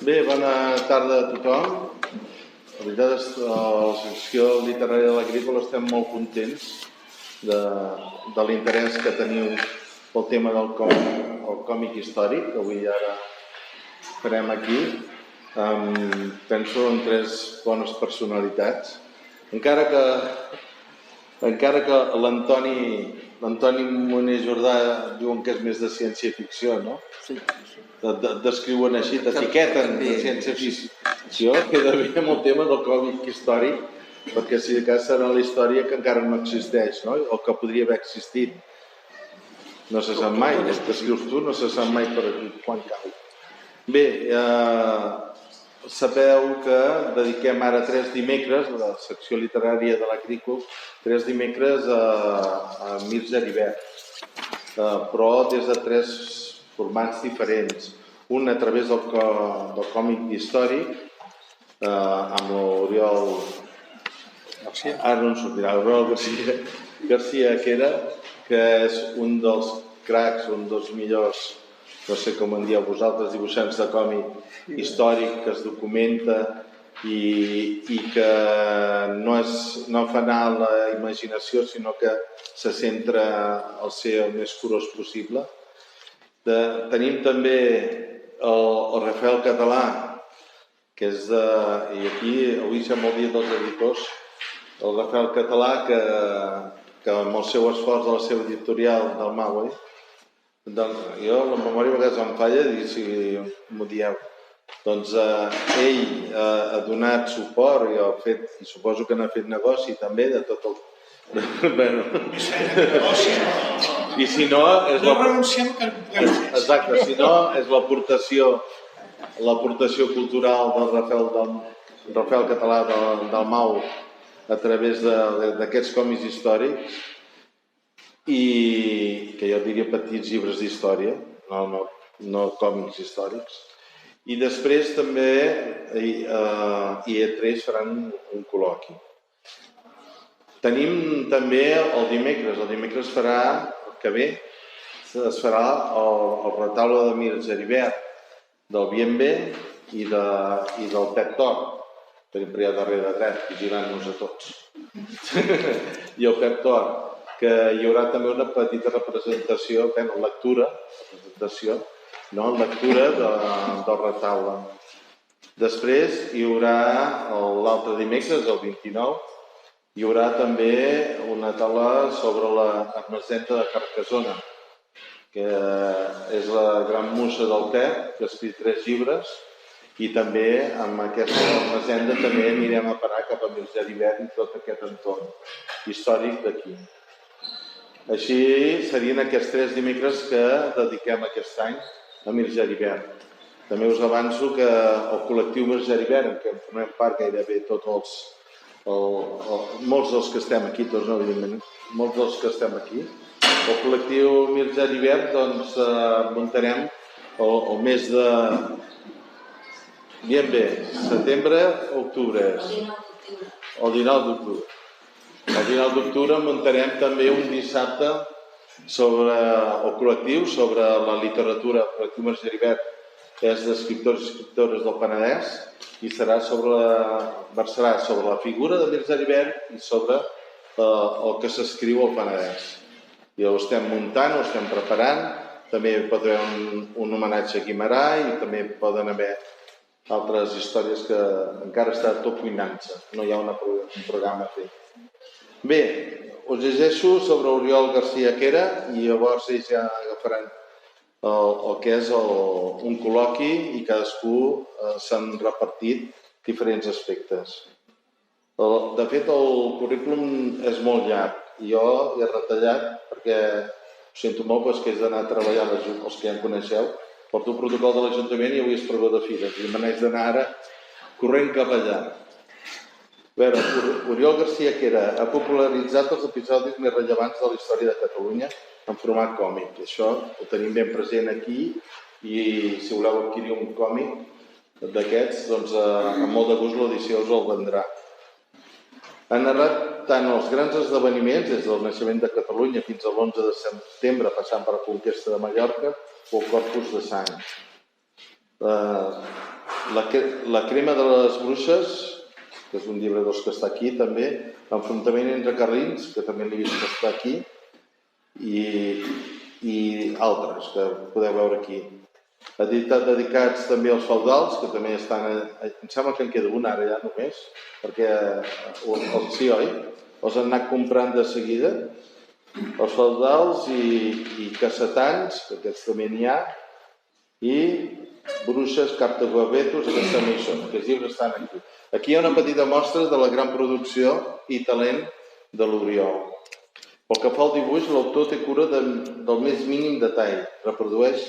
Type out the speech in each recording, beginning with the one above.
Bé, bona tarda a tothom. La veritat és que a la secció literària de l'Agrícola estem molt contents de l'interès que teniu pel tema del còmic històric, que avui ara farem aquí. Penso en tres bones personalitats. Encara que l'Antoni Moner Jordà diuen que és més de ciència-ficció, no? Sí. Descriuen així, t'etiqueten de ciència-ficció, queda bé amb el tema del còmic històric, perquè si de cas serà la història que encara no existeix, no? O que podria haver existit. No se sap mai, el que escrius tu no se sap mai per quan cau. Bé, sabeu que dediquem ara 3 dimecres, a la secció literària de l'Agrícola, 3 dimecres a Mir Geribert, però des de 3 formats diferents. Un a través del còmic històric, amb l'Oriol... Ara no em sortirà, l'Oriol Garcia Quera, que és un dels cracs, un dels millors, no sé com en dieu vosaltres, dibuixants de còmic històric, que es documenta i que no fa anar la imaginació, sinó que se centra al ser el més curós possible. Tenim també el Rafael Català, que és de... I aquí avui sembla el dia dels editors. El Rafael Català, que amb el seu esforç de la seva editorial del Maui, jo la memòria a vegades em falla, i si m'ho dieu, doncs ell ha donat suport i suposo que n'ha fet negoci també de tot el... Bueno, i si no és no renunciem que no puguem fer. Exacte, si no és l'aportació cultural del Rafael Català del Mau a través d'aquests còmics històrics, i que jo diria petits llibres d'història, no còmics històrics. I després també IE3 faran un col·loqui. Tenim també el dimecres farà, el que ve, es farà el retaule de Mir Geribert, del Bienve i del Pep Tor, tenim per allà darrere dret, vigilant-nos a tots. I el Pep Tor, que hi haurà també una petita representació, lectura del retaule. Després hi haurà l'altre dimecres, el 29, hi haurà també una taula sobre l'Ermessenda de Carcassona, que és la gran musa del te, que ha escrit 3 llibres, i també amb aquesta Ermessenda també anirem a parar cap a Mir Geribert i tot aquest entorn històric d'aquí. Així serien aquests 3 dimecres que dediquem aquest any a Mir Geribert. També us avanço que el col·lectiu Mir Geribert, en què en formem part gairebé tots molts dels que estem aquí, tots no, evidentment, molts dels que estem aquí, el col·lectiu Mir Geribert, doncs, muntarem el mes de... Bien bé, setembre, octubre. El 19 d'octubre. El 19 d'octubre muntarem també un dissabte sobre el col·lectiu, sobre la literatura, el col·lectiu Mir Geribert, que és d'escriptors i escriptores del Penedès, i versarà sobre la figura de Mir Geribert i sobre el que s'escriu al Penedès. I ho estem muntant, ho estem preparant, també hi pot haver un homenatge a Guimerà i també poden haver altres històries que encara està tot cuinant-se, no hi ha un programa fet. Bé, us llegeixo sobre Oriol Garcia Quera i llavors ells ja agafaran el que és un col·loqui i cadascú s'han repartit diferents aspectes. De fet, el currículum és molt llarg i jo he retallat perquè ho sento molt, però és que he d'anar a treballar, els que ja em coneixeu, porto el protocol de l'Ajuntament i avui és pregó de fires i me n'haig d'anar ara corrent cap allà. A veure, Oriol Garcia Quera ha popularitzat els episodis més rellevants de la història de Catalunya en format còmic. Això ho tenim ben present aquí i si voleu adquirir un còmic d'aquests, doncs amb molt de gust l'edició us el vendrà. Ha narrat tant els grans esdeveniments, des del naixement de Catalunya fins a l'11 de setembre, passant per la conquesta de Mallorca o el Corpus de Sang. La crema de les bruixes, que és un llibre que està aquí també, L'enfrontament entre carlins, que també l'he vist que està aquí, i altres que podeu veure aquí. Dedicats també als feudals, que també estan... Em sembla que en queda un ara ja només, perquè sí, oi? Els han anat comprant de seguida. Els feudals i cassetans, que aquests també n'hi ha, i bruixes, captaguabetos, aquests també hi són, aquests llibres estan aquí. Aquí hi ha una petita mostra de la gran producció i talent de l'Oriol. Pel que fa al dibuix, l'autor té cura del més mínim detall, reprodueix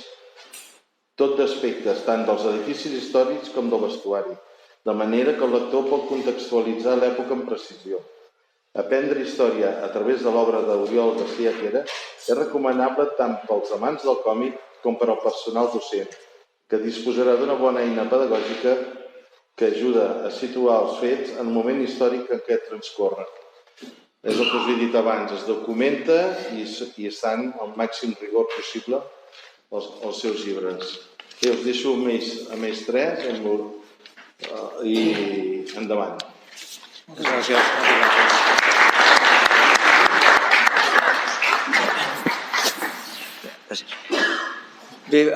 tot d'aspectes, tant dels edificis històrics com del vestuari, de manera que el lector pot contextualitzar l'època amb precisió. Aprendre història a través de l'obra d'Oriol García Quera és recomanable tant pels amants del còmic com per al personal docent, que disposarà d'una bona eina pedagògica que ajuda a situar els fets en el moment històric en què transcorren. És el que us he dit abans, es documenta i estan al màxim rigor possible els seus llibres. Us deixo amb ells tres i endavant. Moltes gràcies. Bé,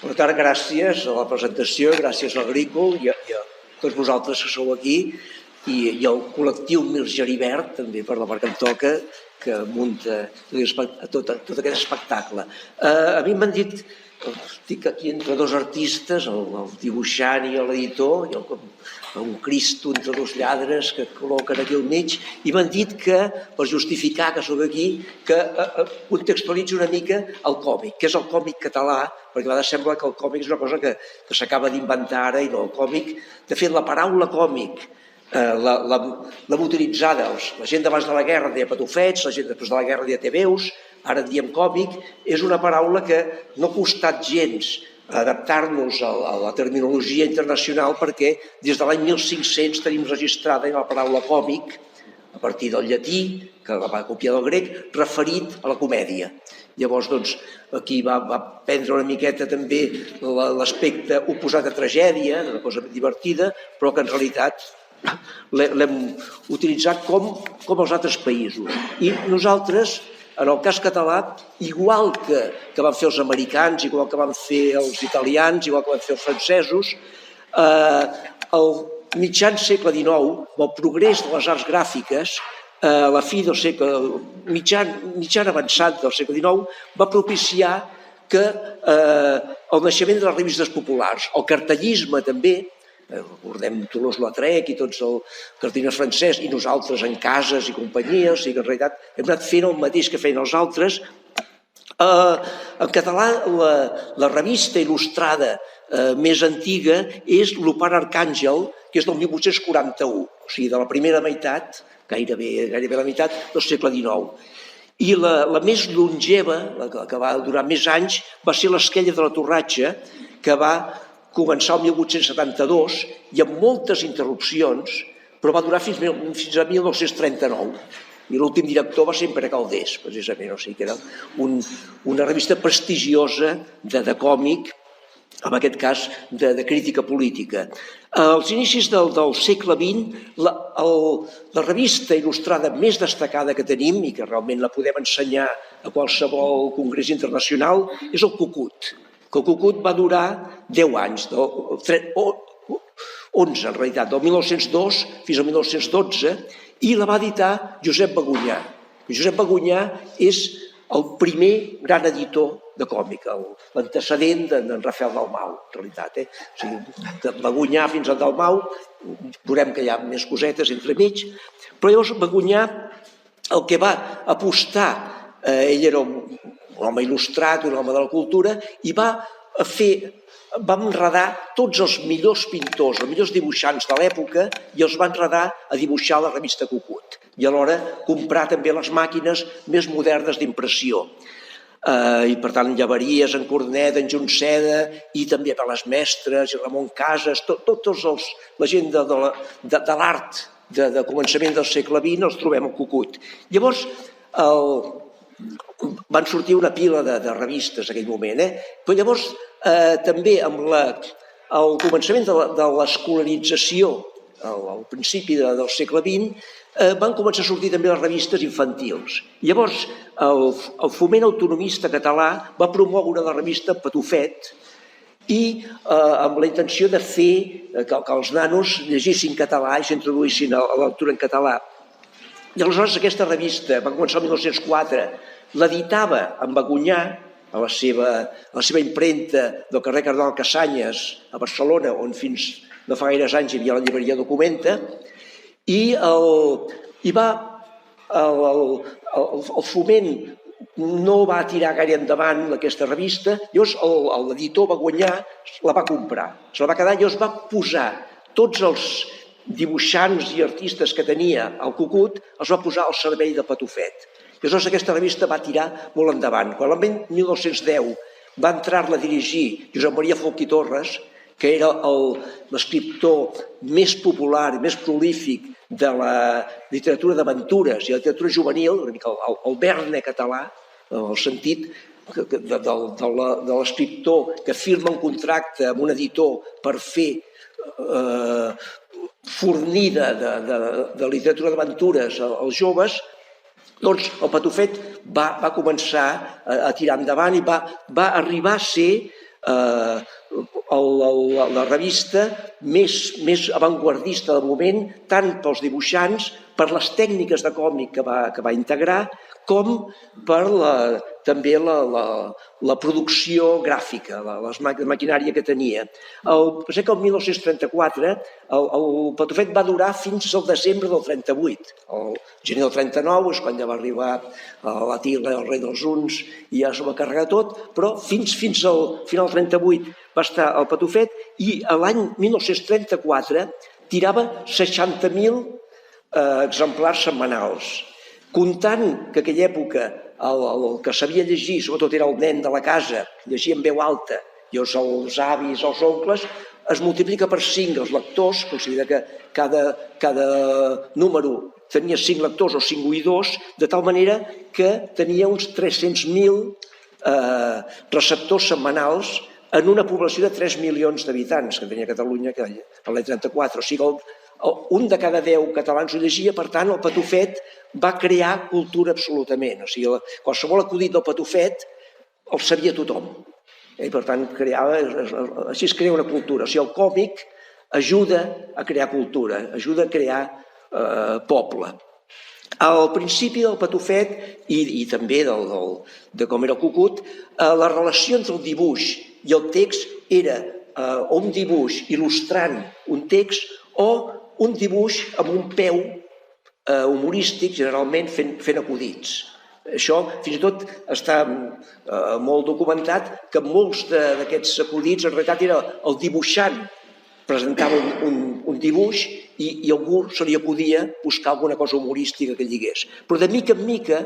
bona tarda, gràcies a la presentació, gràcies a l'Agrícola i a tots vosaltres que sou aquí i al col·lectiu Mils Geribert, també per la part que em toca, que munta tot aquest espectacle. A mi m'han dit, estic aquí entre dos artistes, el dibuixant i l'editor, un Cristo entre dos lladres que col·loquen aquí al mig, i m'han dit que, per justificar que soc aquí, que contextualitzi una mica el còmic, que és el còmic català, perquè a vegades sembla que el còmic és una cosa que s'acaba d'inventar ara, i no, el còmic, de fet, la paraula còmic l'hem utilitzada, la gent d'abans de la guerra deia patufets, la gent després de la guerra deia tebeus, ara diem còmic, és una paraula que no ha costat gens adaptar-nos a la terminologia internacional perquè des de l'any 1500 tenim registrada la paraula còmic, a partir del llatí, que la va copiar del grec, referit a la comèdia. Llavors, doncs, aquí va prendre una miqueta també l'aspecte oposat a tragèdia, una cosa divertida, però que en realitat l'hem utilitzat com els altres països. I nosaltres, en el cas català, igual que van fer els americans, igual que van fer els italians, igual que van fer els francesos, al mitjan segle XIX, amb el progrés de les arts gràfiques, a la fi del segle mitjan avançat del segle XIX, va propiciar que el naixement de les revistes populars, el cartellisme també, recordem Toulouse-Lautrec i tots els cartellers francès i nosaltres en cases i companyies, o sigui que en realitat hem anat fent el mateix que feien els altres. En català la revista il·lustrada més antiga és l'Opar Arcàngel, que és del 1841, o sigui de la primera meitat, gairebé la meitat del segle XIX. I la més longeva, la que va durar més anys, va ser l'Esquella de la Torratxa, que va començar el 1872 i amb moltes interrupcions, però va durar fins a 1939. I l'últim director va ser Pere Calders, precisament, o sigui que era una revista prestigiosa de còmic, en aquest cas de crítica política. Als inicis del segle XX, la revista il·lustrada més destacada que tenim i que realment la podem ensenyar a qualsevol congrés internacional és el Cucut. El Cucut va durar 10 anys, 11 en realitat, del 1902 fins al 1912, i la va editar Josep Bagunyà. Josep Bagunyà és el primer gran editor de còmic, l'antecedent d'en Rafael Dalmau, en realitat. O sigui, de Bagunyà fins a Dalmau, veurem que hi ha més cosetes entremig, però llavors Bagunyà el que va apostar, ell era un home il·lustrat, un home de la cultura, i va enredar tots els millors pintors, els millors dibuixants de l'època i els va enredar a dibuixar la revista Cucut. I alhora comprar també les màquines més modernes d'impressió. I per tant Llaveries, en Cornet, en Junceda i també per les Mestres i Ramon Casas, tots la gent de l'art de començament del segle XX els trobem al Cucut. Llavors van sortir una pila de revistes en aquell moment, però llavors també amb al començament de l'escolarització, al principi del segle XX, van començar a sortir també les revistes infantils. Llavors, el Foment Autonomista Català va promoure la revista Patufet i amb la intenció de fer que els nanos llegissin català i s'introduïssin a la lectura en català. I aleshores aquesta revista va començar el 1904, l'editava en Bagunyà, a la seva impremta del carrer Cardenal Cassanyes a Barcelona, on fins no fa gaires anys hi havia la llibreria Documenta, i el Foment no va tirar gaire endavant aquesta revista. Llavors l'editor Bagunyà la va comprar, se la va quedar, llavors va posar tots els dibuixants i artistes que tenia al Cucut, els va posar al servei de Patufet. Llavors aquesta revista va tirar molt endavant. Quan l'any 1910 va entrar-la a dirigir Josep Maria Folch i Torres, que era l'escriptor més popular i més prolífic de la literatura d'aventures i la literatura juvenil, una mica el Verne català, en el sentit de l'escriptor que firma un contracte amb un editor per fer fornida de literatura d'aventures als joves, doncs el Patufet va començar a tirar endavant i va arribar a ser la revista més avantguardista del moment, tant pels dibuixants, per les tècniques de còmic que va integrar, com per també la producció gràfica, la maquinària que tenia. El 1934 el Patufet va durar fins al desembre del 38. El gener del 39 és quan ja va arribar l'Atila, el rei dels Huns, i ja s'ho va carregar tot, però fins al final del 38 va estar el Patufet i l'any 1934 tirava 60.000 exemplars setmanals. Comptant que en aquella època el que sabia llegir, sobretot era el nen de la casa, llegia en veu alta, i els avis, els oncles, es multiplica per 5 els lectors, considera que cada número tenia 5 lectors o 5 oïdors, de tal manera que tenia uns 300.000 receptors setmanals en una població de 3 milions d'habitants que tenia Catalunya l'any 34. O sigui, un de cada 10 catalans ho llegia, per tant, el Patufet va crear cultura absolutament. O sigui, qualsevol acudit del Patufet el sabia tothom. I, per tant, així es crea una cultura. O sigui, el còmic ajuda a crear cultura, ajuda a crear poble. Al principi del Patufet i també de com era el Cucut, la relació entre el dibuix i el text era un dibuix il·lustrant un text o un dibuix amb un peu humorístic, generalment fent acudits. Això fins i tot està molt documentat, que molts d'aquests acudits en realitat era el dibuixant presentava un dibuix i algú se li acudia buscar alguna cosa humorística que lligués. Però de mica en mica,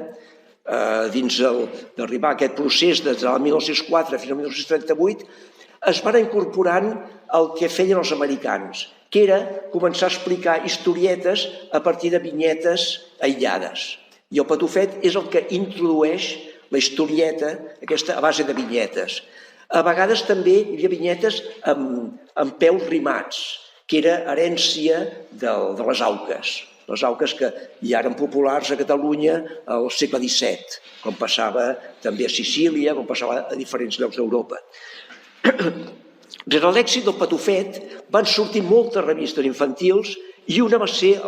dins d'arribar a aquest procés des del 1904 fins al 1938, es van incorporant el que feien els americans, que era començar a explicar historietes a partir de vinyetes aïllades. I el Patufet és el que introdueix la historieta aquesta a base de vinyetes. A vegades també hi havia vinyetes amb peus rimats, que era herència de les auques. Les auques que ja eren populars a Catalunya al segle XVII, com passava també a Sicília, com passava a diferents llocs d'Europa. Rere l'èxit del Patufet van sortir moltes revistes infantils i una va ser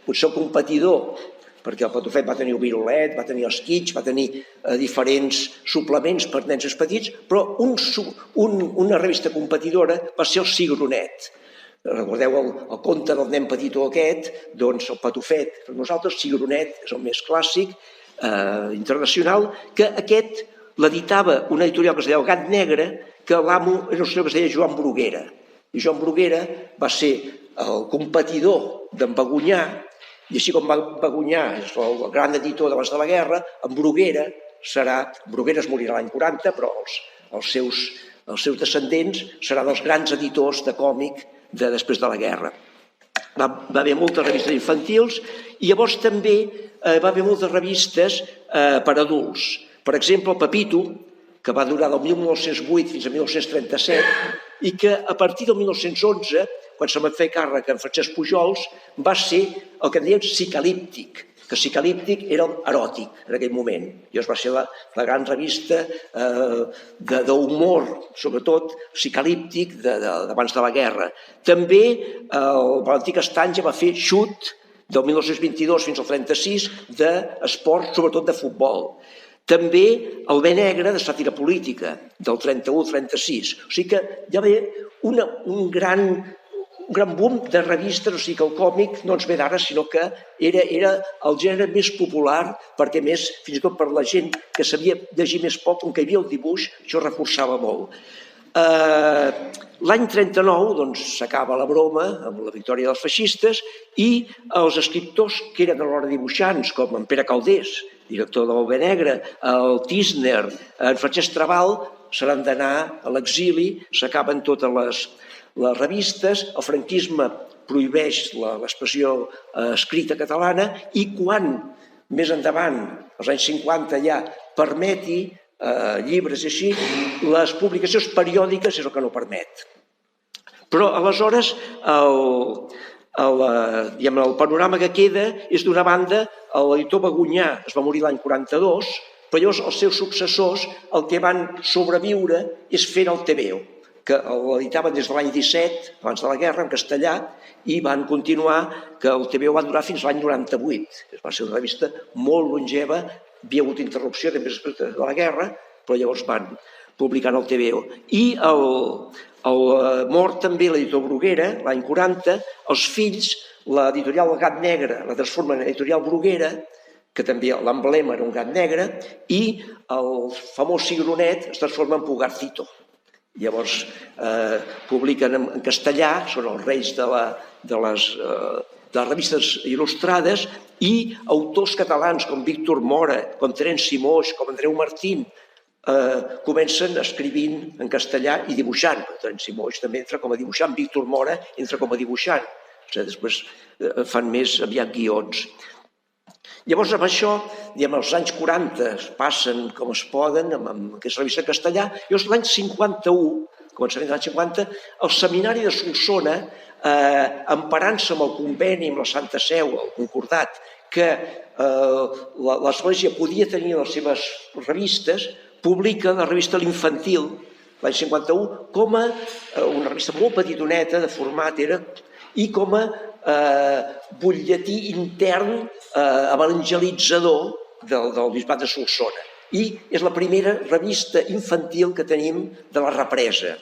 potser el competidor, perquè el Patufet va tenir el Virolet, va tenir els Kitsch, va tenir diferents suplements per nens petits, però una revista competidora va ser el Cigronet. Recordeu el conte del nen petitó aquest, doncs el Patufet, per nosaltres Cigronet és el més clàssic, internacional, que aquest l'editava una editorial que es deia El Gat Negre, que l'amo era un senyor que es deia Joan Bruguera. I Joan Bruguera va ser el competidor d'en Bagunyà, i així com Bagunyà és el gran editor d'abans de la guerra, en Bruguera es morirà l'any 40, però els seus descendents seran els grans editors de còmic després de la guerra. Va haver moltes revistes infantils i llavors també va haver moltes revistes per adults. Per exemple, el Pepito, que va durar del 1908 fins a 1937, i que a partir del 1911, quan se me'n feia càrrec en Francesc Pujols, va ser el que en deien psicalíptic, que psicalíptic era eròtic en aquell moment. Llavors va ser la gran revista d'humor, sobretot psicalíptic, d'abans de la guerra. També el Valentí Castanya va fer Xut, del 1922 fins al 36, d'esport, sobretot de futbol. També el Bé Negre de sàtira política, del 31 al 36. O sigui que hi va haver un gran boom de revistes, o sigui que el còmic no ens ve d'ara, sinó que era el gènere més popular, perquè més, fins i tot per la gent que sabia llegir més poc, com que hi havia el dibuix, això reforçava molt. L'any 39 doncs, s'acaba la broma amb la victòria dels feixistes i els escriptors que eren alhora dibuixants, com en Pere Caldés, director del Bé Negre, el Tisner, en Francesc Trabal, se n'han d'anar a l'exili, s'acaben totes les revistes, el franquisme prohibeix l'expressió escrita catalana i quan més endavant, als anys 50 ja, permeti llibres i així, les publicacions periòdiques és el que no permet. Però aleshores el panorama que queda és d'una banda l'editor Bagunyà es va morir l'any 42, però llavors els seus successors el que van sobreviure és fer el TVO, que l'editaven des de l'any 17, abans de la guerra, en castellà, i van continuar, que el TVO va durar fins l'any 98. Va ser una revista molt longeva, havia hagut interrupció després de la guerra, però llavors van publicant el TVO. I mort també l'editor Bruguera, l'any 40, els fills, l'editorial Gat Negre la transforma en editorial Bruguera, que també l'emblema era un gat negre, i el famós cigronet es transforma en Pugarcito. Llavors publiquen en castellà, són els reis de les revistes il·lustrades, i autors catalans com Víctor Mora, com Terenci Moix, com Andreu Martín, comencen escrivint en castellà i dibuixant. Terenci Moix també entra com a dibuixant, Víctor Mora entra com a dibuixant. Després fan més aviat guions. Llavors, amb això, els anys 40 passen com es poden, amb aquesta revista en castellà. Llavors, l'any 51, començament de l'any 50, el seminari de Solsona, emparant-se amb el conveni amb la Santa Seu, el concordat, que l'Església podia tenir les seves revistes, publica la revista L'Infantil, l'any 51, com a una revista molt petitoneta, de format era, i com a butlletí intern evangelitzador del bisbat de Solsona. I és la primera revista infantil que tenim de la represa.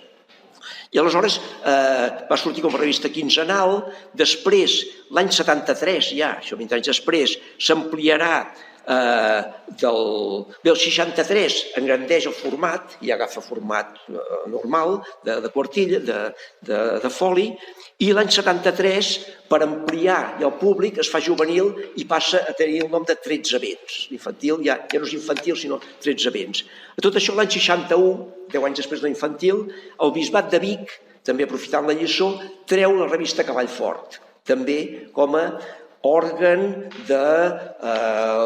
I aleshores va sortir com a revista quinzenal, després, l'any 73 ja, això 20 anys després, s'ampliarà del 63 engrandeix el format i agafa format normal de quartilla, de foli, i l'any 73 per ampliar el públic es fa juvenil i passa a tenir el nom de 13 vents. L'infantil ja no és infantil sinó 13 vents. A tot això l'any 61, 10 anys després de l'infantil, el bisbat de Vic, també aprofitant la lliçó, treu la revista Cavall Fort, també com a òrgan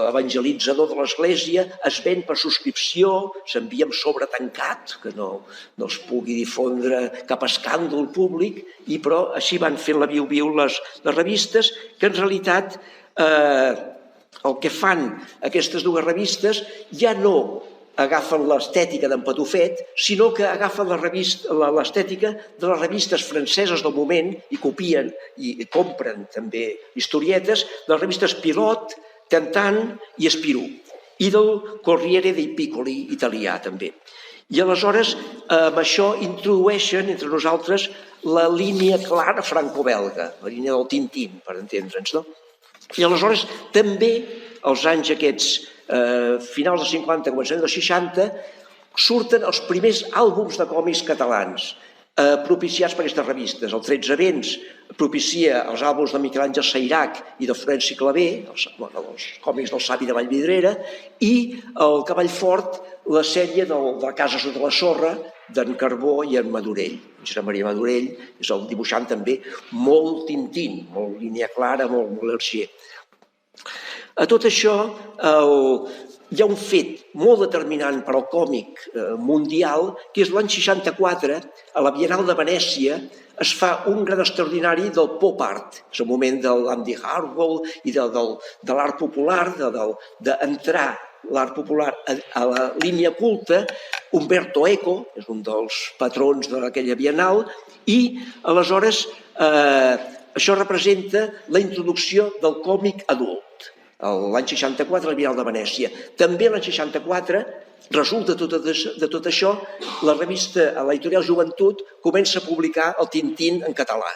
evangelitzador de l'Església, es ven per subscripció, s'envia amb sobre tancat, que no es pugui difondre cap escàndol públic, però així van fent la viu-viu les revistes, que en realitat el que fan aquestes dues revistes ja no agafen l'estètica d'en Patufet, sinó que agafen l'estètica de les revistes franceses del moment i copien i compren també historietes de les revistes Pilot, Tintin i Spirou i del Corriere dei Piccoli italià també. I aleshores amb això introdueixen entre nosaltres la línia clara franco-belga, la línia del Tintín, per entendre'ns, no? I aleshores també els anys aquests finals dels 50, començament dels 60, surten els primers àlbums de còmics catalans propiciats per aquestes revistes. El 13 vents propicia els àlbums de Miquel Àngel Sayrac i de Florenci Clavé, els còmics del Savi de Vallvidrera, i el Cavall Fort, la sèrie de Casa sota la sorra, d'en Carbó i en Madurell. Josep Maria Madurell és el dibuixant també molt Tintín, molt línia clara, molt Lerchier. A tot això, hi ha un fet molt determinant per al còmic mundial, que és l'any 64, a la Bienal de Venècia, es fa un gran extraordinari del pop art. És el moment de l'Andy Warhol i de l'art popular, d'entrar l'art popular a la línia culta. Umberto Eco és un dels patrons d'aquella Bienal i aleshores això representa la introducció del còmic adult. L'any 64, la Bienal de Venècia. També l'any 64, resulta de tot això, la revista, l'editorial Joventut, comença a publicar el Tintín en català.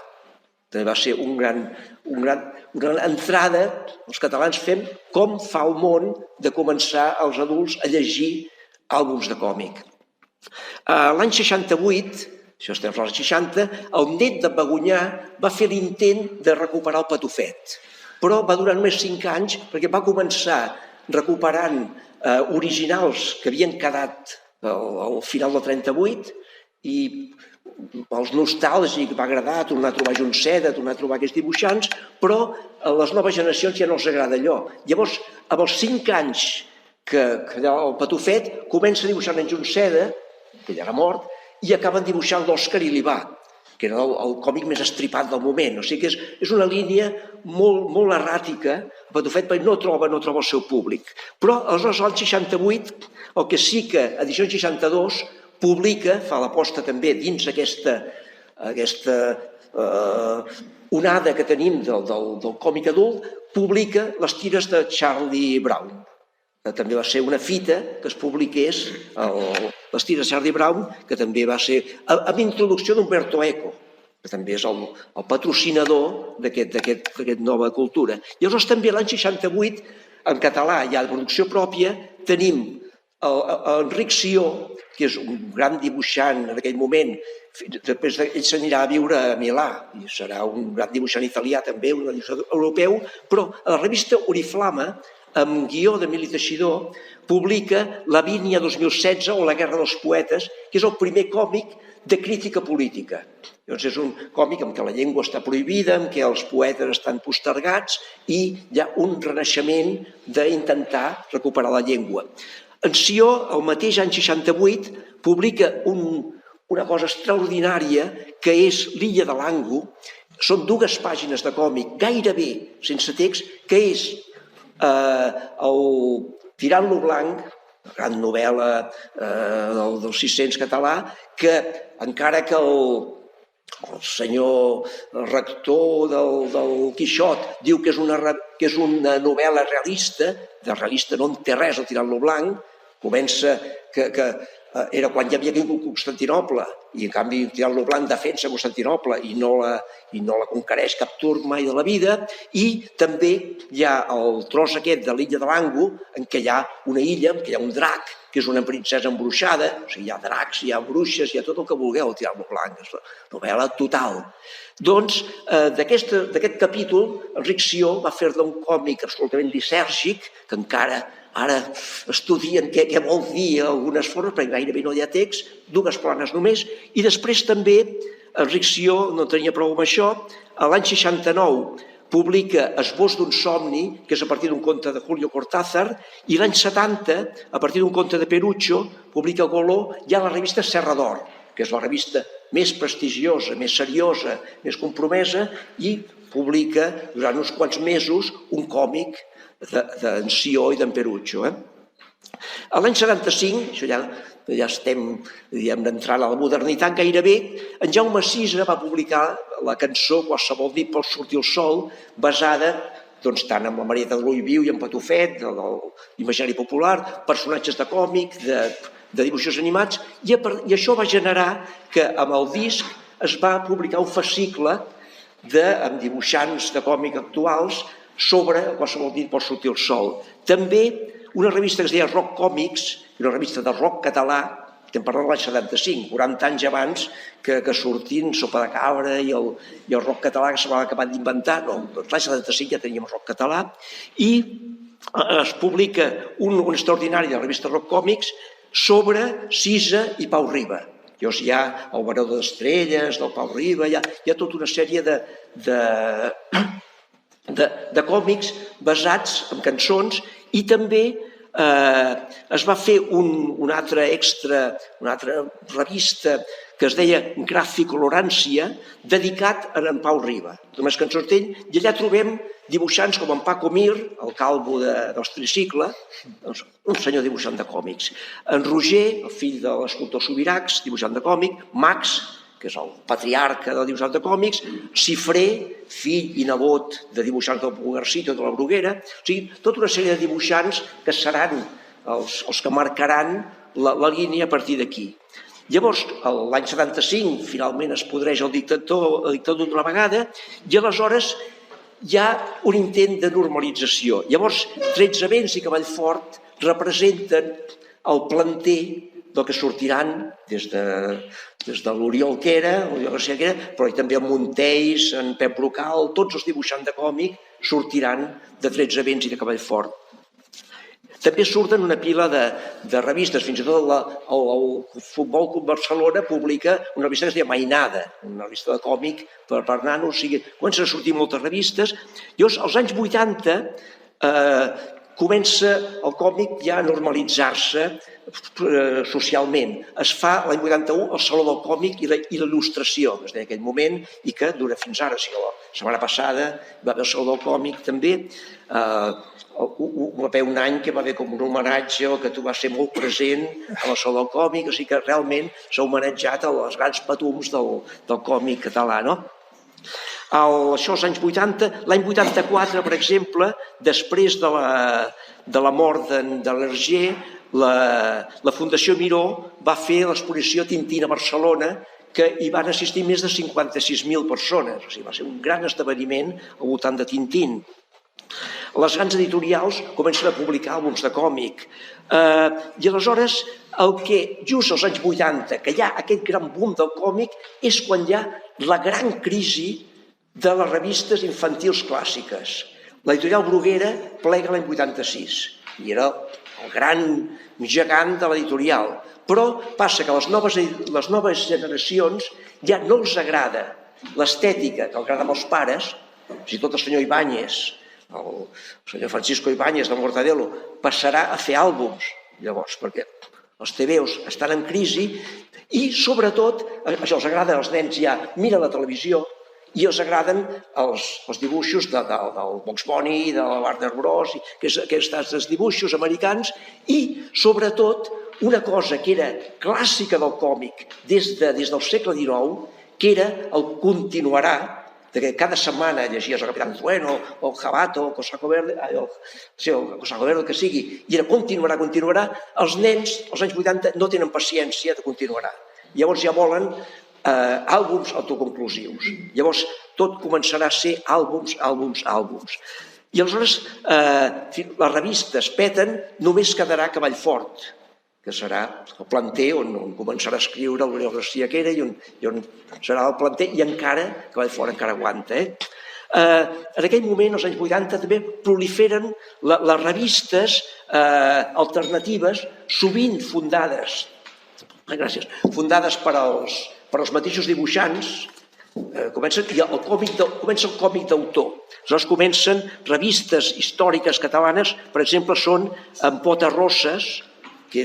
També va ser una gran entrada. Els catalans fem com fa el món de començar els adults a llegir àlbums de còmic. L'any 68, això estem als 60, el net de Begonyà va fer l'intent de recuperar el Patufet, però va durar només 5 anys perquè va començar recuperant originals que havien quedat al final del 38 i als nostàlgics va agradar tornar a trobar Junceda, tornar a trobar aquests dibuixants, però a les noves generacions ja no els agrada allò. Llavors, amb els 5 anys que el Patufet comença dibuixant en Junceda, que ja era mort, i acaben dibuixant l'Òscar i l'Ivà, que era el còmic més estripat del moment. O sigui que és una línia molt erràtica. El Patufet no troba el seu públic. Però aleshores l'any 68, el que sí que Edició 62 publica, fa l'aposta també dins aquesta onada que tenim del còmic adult, publica les tires de Charlie Brown. També va ser una fita que es publiqués les tires de Charlie Brown, que també va ser amb introducció d'Umberto Eco, que també és el patrocinador d'aquesta nova cultura. Llavors també l'any 68, en català, ja de producció pròpia, tenim Enric Sió, que és un gran dibuixant en aquell moment. Després ell s'anirà a viure a Milà i serà un gran dibuixant italià també, un dibuixant europeu, però a la revista Oriflama, amb guió d'Emili Teixidor, publica Lavínia 2016 o La guerra dels poetes, que és el primer còmic de crítica política. Llavors és un còmic en què la llengua està prohibida, en què els poetes estan postergats i hi ha un renaixement d'intentar recuperar la llengua. En Sió, el mateix any 68, publica una cosa extraordinària que és L'illa de l'Ango. Són 2 pàgines de còmic, gairebé sense text, que és el Tirant-lo blanc, una gran novel·la dels 600 català, que encara que el senyor rector del Quixot diu que és una novel·la realista, de realista no en té res el Tirant-lo blanc, comença que era quan ja havia caigut Constantinoble i en canvi Tirant-lo blanc defensa Constantinople i no la conquereix cap turc mai de la vida, i també hi ha el tros aquest de l'illa de l'Ango en què hi ha una illa, en què hi ha un drac, que és una princesa embruixada, o sigui, hi ha dracs, hi ha bruixes, hi ha tot el que vulgueu, Tirant-lo blanc, és una novel·la total. Doncs d'aquest capítol, Enric Sió va fer-ne un còmic absolutament lisèrgic, que encara ara estudien què vol dir algunes formes, perquè gairebé no hi ha text, 2 planes només, i després també Enric Sió no tenia prou amb això, l'any 69 publica Esbós d'un somni, que és a partir d'un conte de Julio Cortázar, i l'any 70, a partir d'un conte de Perucho, publica Goló ja la revista Serra d'Or, que és la revista més prestigiosa, més seriosa, més compromesa, i publica durant uns quants mesos un còmic d'en Sió i d'en Perucho. L'any 75, això ja estem entrant a la modernitat gairebé, en Jaume Sisa va publicar la cançó Qualsevol nit pot sortir el sol, basada tant en la Marieta de l'Ull Viu i en Patufet, de l'imaginari popular, personatges de còmic, de dibuixos animats, i això va generar que amb el disc es va publicar un fascicle amb dibuixants de còmic actuals sobre Qualsevol nit pot sortir el sol. També una revista que es deia Rock Còmics, una revista de rock català, estem parlant de l'any 75, 40 anys abans que sortin Sopa de Cabra i el rock català que s'havia acabat d'inventar. No, l'any 75 ja teníem rock català, i es publica un extraordinari de la revista Rock Còmics sobre Sisa i Pau Riba. Llavors hi ha el Baró d'Estrelles, del Pau Riba, hi ha tota una sèrie de còmics basats en cançons, i també es va fer una altra revista que es deia Graficolorància, dedicat a en Pau Riba, unes cançons d'ell, i allà trobem dibuixants com en Paco Mir, el calvo dels tricicle, un senyor dibuixant de còmics, en Roger, el fill de l'escultor Subiracs, dibuixant de còmic, Max, que és el patriarca del dibuixant de còmics, Cifré, fill i nebot de dibuixants del Pugarcito o de la Bruguera, o sigui, tota una sèrie de dibuixants que seran els que marcaran la línia a partir d'aquí. Llavors, l'any 75, finalment es podreix el dictador d'una vegada, i aleshores hi ha un intent de normalització. Llavors, 13 Vents i Cavallfort representen el planter del que sortiran des de l'Oriol Quera, però també en Montells, en Pep Brocal, tots els dibuixants de còmic sortiran de 13 Vents i de Cavallfort. També surten una pila de revistes, fins i tot el Futbol Club Barcelona publica una revista que es diu Mainada, una revista de còmic per nanos, o sigui, comencen a sortir moltes revistes. Llavors, als anys 80, comença el còmic ja a normalitzar-se socialment. Es fa l'any 81 el Saló del Còmic i l'il·lustració, que es deia en aquell moment, i que dura fins ara. La setmana passada va haver el Saló del Còmic també, va haver un any que va haver com un homenatge que tu vas ser molt present a la Saló del Còmic, o sigui que realment s'ha homenatjat els grans patums del còmic català, no? Això als anys 80, l'any 84, per exemple, després de la mort de l'Hergé, la Fundació Miró va fer l'exposició Tintín a Barcelona, que hi van assistir més de 56.000 persones. O sigui, va ser un gran esdeveniment al voltant de Tintín. Les grans editorials comencen a publicar àlbums de còmic. I aleshores, el que just als anys 80, que hi ha aquest gran boom del còmic, és quan hi ha la gran crisi de les revistes infantils clàssiques. L'editorial Bruguera plega l'any 86 i era el gran gegant de l'editorial. Però passa que les noves generacions ja no els agrada l'estètica que agrada als pares, fins i tot el senyor Ibáñez, el senyor Francisco Ibáñez de Mortadelo, passarà a fer àlbums, llavors, perquè els TVOs estan en crisi i, sobretot, això els agrada als nens ja, mira la televisió, i els agraden els dibuixos del Bugs Bunny, de la Warner Bros, aquests dibuixos americans, i, sobretot, una cosa que era clàssica del còmic des del segle XIX, que era el continuarà, que cada setmana llegies el Capitán Trueno, o el Jabato, o el Cosaco Verde, el que sigui, i era continuarà. Els nens, als anys 80, no tenen paciència de continuarà. Llavors ja volen àlbums autoconclusius. Llavors tot començarà a ser àlbums. I aleshores les revistes peten, només quedarà Cavallfort, que serà el planter on començarà a escriure l'Oriol García Quera i on serà el planter, i encara Cavallfort encara aguanta. En aquell moment, als anys 80, també proliferen les revistes alternatives, sovint fundades per als mateixos dibuixants. Comença el còmic d'autor. Aleshores comencen revistes històriques catalanes, per exemple, són En Potes-rosses, que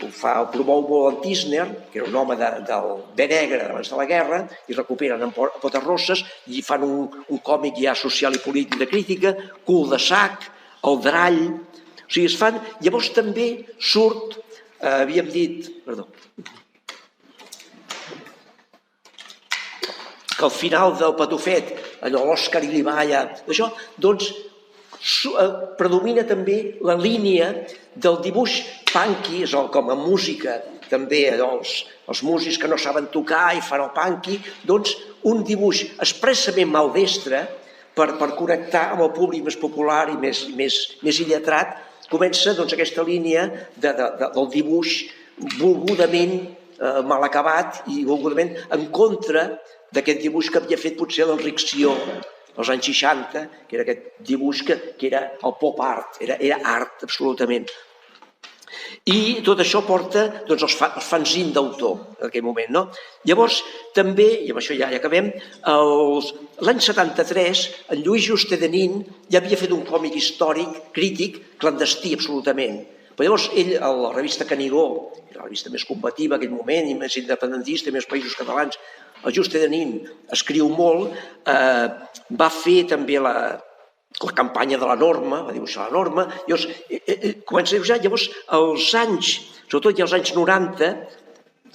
ho promou molt en Tisner, que era un home del bé negre abans de la guerra, i recuperen En Potes-rosses i fan un còmic ja social i polític de crítica, Cul de sac, El drall. O sigui, es fan... Llavors també surt, havíem dit, que al final del Patufet, allò l'Òscar i l'Iballa, això, doncs predomina també la línia del dibuix punky, és com a música, també els músics que no saben tocar i fan el punky, doncs un dibuix expressament maldestre per connectar amb el públic més popular i més illetrat, comença aquesta línia del dibuix volgudament mal acabat i volgudament en contra d'aquest dibuix que havia fet potser l'Enric Sió als anys 60, que era aquest dibuix que era el pop art, era art absolutament. I tot això porta doncs, els fanzins d'autor en aquell moment. No? Llavors, també, i amb això ja acabem, l'any 73, en Lluís Juste de Nin ja havia fet un còmic històric, crític, clandestí absolutament. Però llavors ell, a la revista Canigó, la revista més combativa en aquell moment, i més independentista, i més països catalans, el Juste de Nin escriu molt, va fer també la campanya de la norma, va dibuixar la norma, llavors comença a dibuixar, llavors als anys, sobretot ja als anys 90,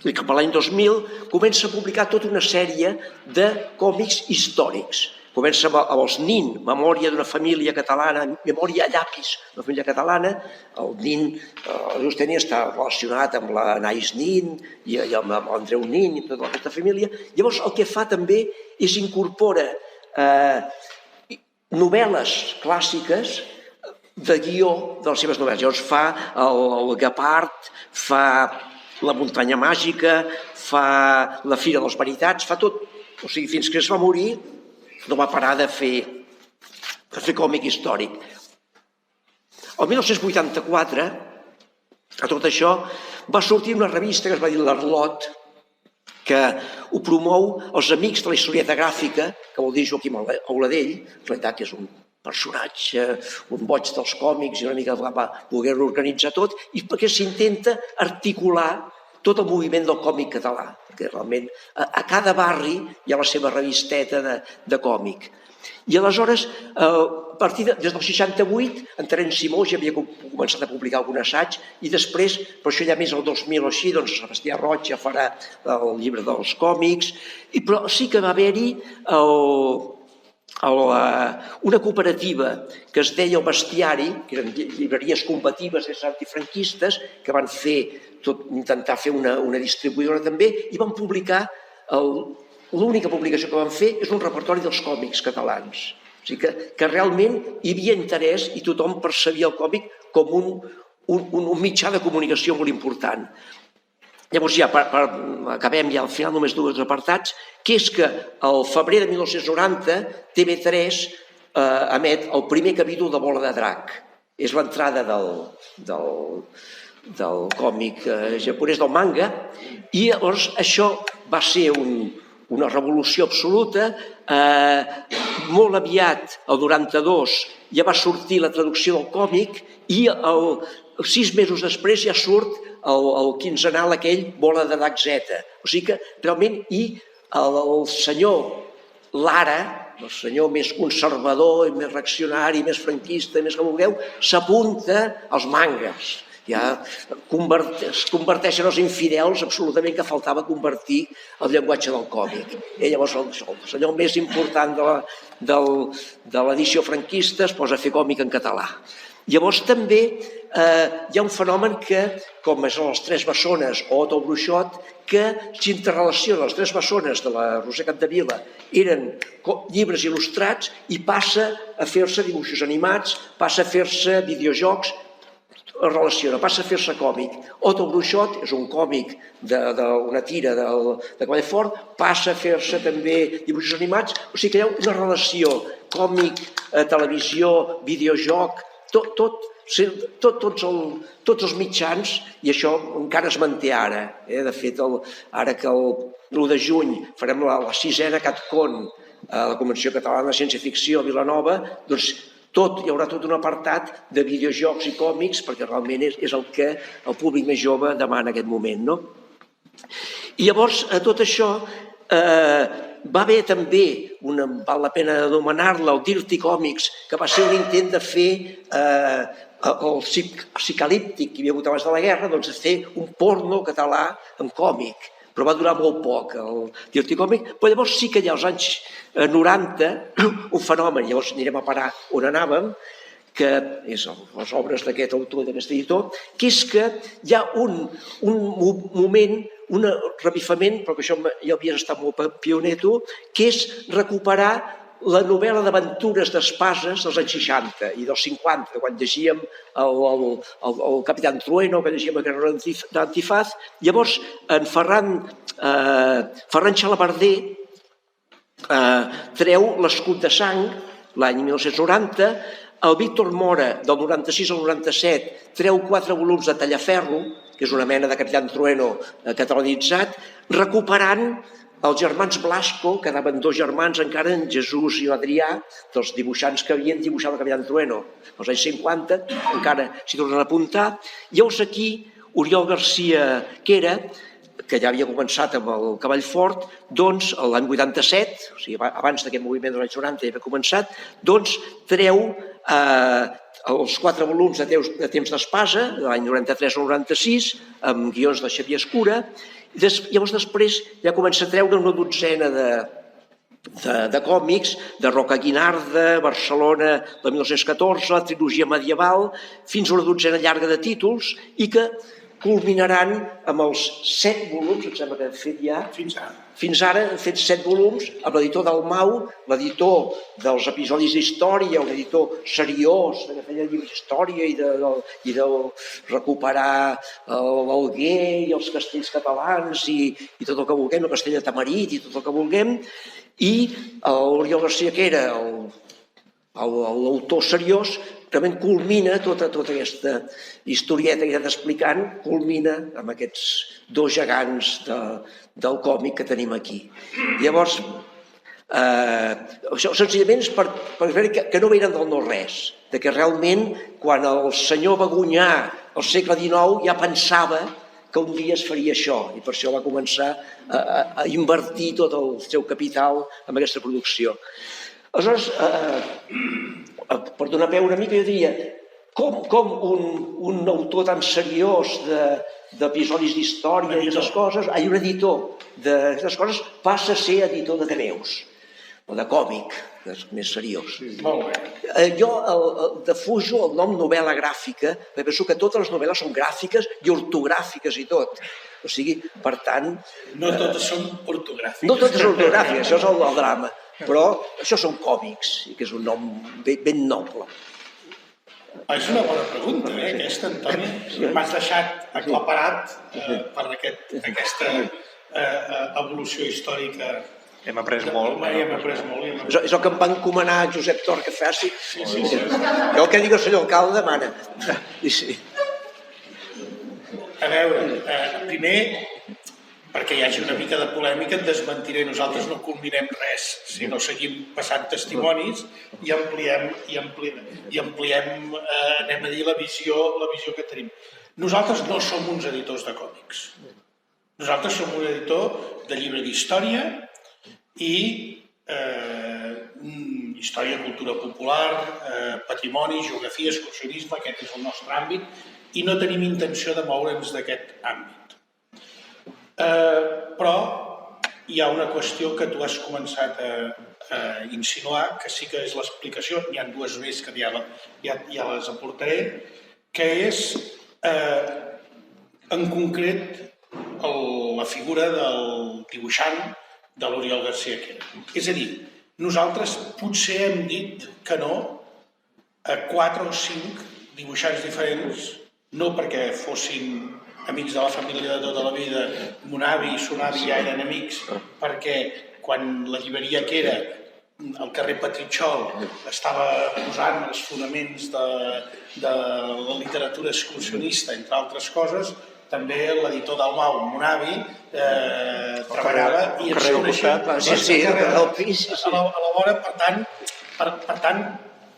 i cap a l'any 2000, comença a publicar tota una sèrie de còmics històrics. Comença amb els Nin, Memòria d'una família catalana, Memòria a llapis d'una família catalana. El Nin, justament, està relacionat amb l'Anais Nin i amb l'Andreu Nin i tota aquesta família. Llavors, el que fa també és incorpora novel·les clàssiques de guió de les seves novel·les. Llavors fa el Gepard, fa La muntanya màgica, fa La fira dels veritats, fa tot. O sigui, fins que es va morir no va parar de fer còmic històric. El 1984, a tot això, va sortir una revista que es va dir l'Arlot, que ho promou els amics de la historieta gràfica, que vol dir Joaquim Auladell, en realitat és un personatge, un boig dels còmics, i una mica va poder organitzar tot, i perquè s'intenta articular tot el moviment del còmic català, perquè realment a cada barri hi ha la seva revisteta de còmic. I aleshores, des del 68, en Terence Simó ja havia començat a publicar algun assaig, i després, però això ja més el 2000 o així, doncs Sebastià Roig ja farà el llibre dels còmics, però sí que va haver-hi una cooperativa que es deia El Bestiari, que eren llibreries combatives i antifranquistes, que van intentar fer una distribuïdora també, i van publicar, l'única publicació que van fer és un repertori dels còmics catalans. O sigui que realment hi havia interès i tothom percebia el còmic com un mitjà de comunicació molt important. Llavors ja acabem ja al final només dos apartats, que és que al febrer de 1990 TV3 emet el primer capítol de Bola de Drac. És l'entrada del còmic japonès, del manga, i llavors això va ser una revolució absoluta. Molt aviat, el 92, ja va sortir la traducció del còmic i 6 mesos després ja surt el quinzenal aquell Bola de Drac Z. O sigui que realment el senyor Lara, el senyor més conservador i més reaccionari, més franquista, més que vulgueu, s'apunta als mangas. Ja es converteixen els infidels absolutament, que faltava convertir el llenguatge del còmic. Llavors el senyor més important de l'edició franquista es posa a fer còmic en català. Llavors també hi ha un fenomen que, com són les Tres Bessones o Otto Bruixot, que s'interrelaciona. Les Tres Bessones de la Roser Capdevila eren llibres il·lustrats i passa a fer-se dibuixos animats, passa a fer-se videojocs, es relaciona, passa a fer-se còmic. Otto Bruixot és un còmic d'una tira de Cavall Fort, passa a fer-se també dibuixos animats, o sigui que hi ha una relació còmic, televisió, videojoc, tots els mitjans, i això encara es manté ara. De fet, ara que l'1 de juny farem la 6a CatCon a la Convenció Catalana de Ciència-Ficció a Vilanova, doncs hi haurà tot un apartat de videojocs i còmics, perquè realment és el que el públic més jove demana en aquest moment. I llavors, tot això va haver també, val la pena anomenar-la, el Dirty Comics, que va ser un intent de fer el psicalíptic que hi havia hagut abans de la guerra, doncs de fer un porno català en còmic. Però va durar molt poc el Dirty Comic, però llavors sí que hi ha als anys 90 un fenomen, llavors anirem a parar on anàvem, que és les obres d'aquest autor i d'aquest editor, que és que hi ha un moment, un revifament, però que això ja havies estat molt pioner tu, que és recuperar la novel·la d'aventures d'espases dels anys 60 i dels 50, quan llegíem el Capitán Trueno, que llegíem el Guerrero d'Antifaz. Llavors, en Ferran Xalabarder treu l'Escut de Sang, l'any 1990, El Víctor Mora, del 96 al 97, treu 4 volums de Tallaferro, que és una mena de Capitán Trueno catalanitzat, recuperant els germans Blasco, quedaven 2 germans encara, en Jesús i l'Adrià, dels dibuixants que havien dibuixat el Capitán Trueno als anys 50, encara s'hi tornen a apuntar. Llavors aquí, Oriol Garcia Quera, que ja havia començat amb el Cavall Fort, doncs l'any 87, o sigui, abans d'aquest moviment dels anys 90 ja havia començat, doncs treu els 4 volums de Temps d'Espasa, de l'any 93 al 96, amb guions de Xavier Escura. Llavors després ja comença a treure una dotzena de còmics, de Roca Guinarda, Barcelona de 1914, la trilogia medieval, fins a una dotzena llarga de títols, i que culminaran amb els 7 volums, em sembla que hem fet ja... Fins ara hem fet 7 volums amb l'editor Dalmau, l'editor dels episodis d'història, un editor seriós, que feia llibres d'història i de recuperar l'Alguer i els castells catalans i tot el que vulguem, el castell de Tamarit i tot el que vulguem, i l'Oriol Garcia, que era l'autor seriós, realment culmina tota aquesta historieta que he anat explicant, culmina amb aquests 2 gegants del còmic que tenim aquí. Llavors, això senzillament és per veure que no venen del no-res, que realment quan el senyor Bagunyà al segle XIX ja pensava que un dia es faria això, i per això va començar a invertir tot el seu capital en aquesta producció. Aleshores, per donar peu una mica, jo diria, com un autor tan seriós d'episodis d'història i d'aquestes coses, un editor d'aquestes coses passa a ser editor de tebeus, o de còmic, que és més seriós. Molt bé. Jo defujo el nom novel·la gràfica, perquè penso que totes les novel·les són gràfiques i ortogràfiques i tot. O sigui, per tant... No totes són ortogràfiques. No totes són ortogràfiques, això és el drama. Però això són còmics, que és un nom ben noble. És una bona pregunta, aquesta, Antoni. M'has deixat aclaparat per aquesta evolució històrica. Hem après molt. Hem après molt. És el que em va encomanar Josep Tor que faci. Jo el que digui el senyor alcalde demana. A veure, primer, perquè hi hagi una mica de polèmica, et desmentiré, nosaltres no culminem res, sinó seguim passant testimonis i ampliem, anem a dir, la visió que tenim. Nosaltres no som uns editors de còmics. Nosaltres som un editor de llibre d'història i història, cultura popular, patrimoni, geografia, excursionisme, aquest és el nostre àmbit, i no tenim intenció de moure'ns d'aquest àmbit. Però hi ha una qüestió que tu has començat a insinuar, que sí que és l'explicació, n'hi ha 2 més que ja les aportaré, que és, en concret, la figura del dibuixant de l'Oriol Garcia Quera. És a dir, nosaltres potser hem dit que no a 4 o 5 dibuixants diferents, no perquè fossin amics de la família de tota la vida, mon avi i son avi ja eren amics, perquè quan la llibreria Quera, al carrer Petritxol, estava posant els fonaments de la literatura excursionista, entre altres coses, també l'editor Dalmau, mon avi, treballava i ens coneixíem a la vora, per tant,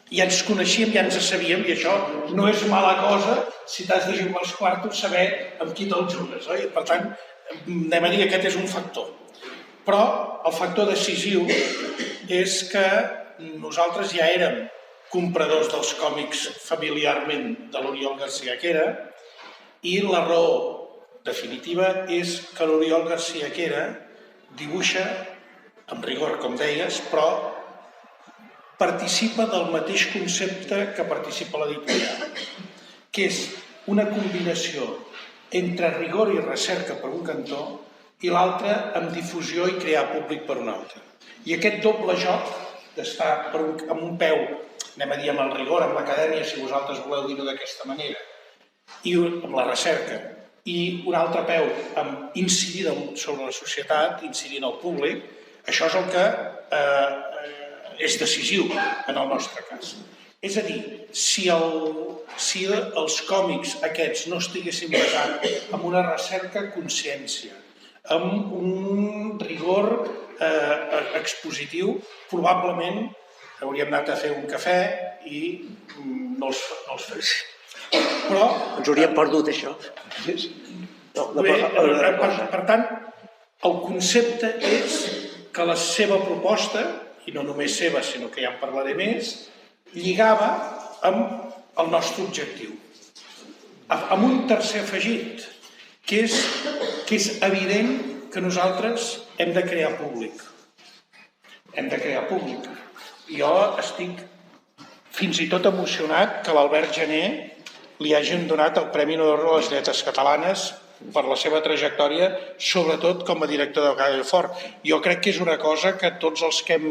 ja ens coneixíem, ja ens sabíem, i això no és mala cosa si t'has de jugar als quartos saber amb qui te'ls jugues, oi? Per tant, anem a dir que aquest és un factor. Però el factor decisiu és que nosaltres ja érem compradors dels còmics familiarment de l'Oriol Garcia Quera, i la raó definitiva és que l'Oriol Garcia Quera dibuixa, amb rigor, com deies, però participa del mateix concepte que participa l'editorial, que és una combinació entre rigor i recerca per un cantó i l'altre amb difusió i crear públic per un altre. I aquest doble joc d'estar amb un peu, anem a dir amb el rigor, amb l'acadèmia, si vosaltres voleu dir-ho d'aquesta manera, i amb la recerca, i un altre peu amb incidir sobre la societat, incidir en el públic, això és el que és decisiu en el nostre cas. És a dir, si els còmics aquests no estiguessin basats en una recerca consciència, amb un rigor expositiu, probablement hauríem anat a fer un cafè i no els féssim. Però Ens hauríem perdut, això. per tant, el concepte és que la seva proposta, i no només seva, sinó que ja en parlaré més, lligava amb el nostre objectiu. Amb un tercer afegit, que és evident que nosaltres hem de crear públic. Hem de crear públic. Jo estic fins i tot emocionat que l'Albert Gené li hagin donat el Premi Nobel de les Lletres Catalanes per la seva trajectòria, sobretot com a director de Cavallfort. Jo crec que és una cosa que tots els que hem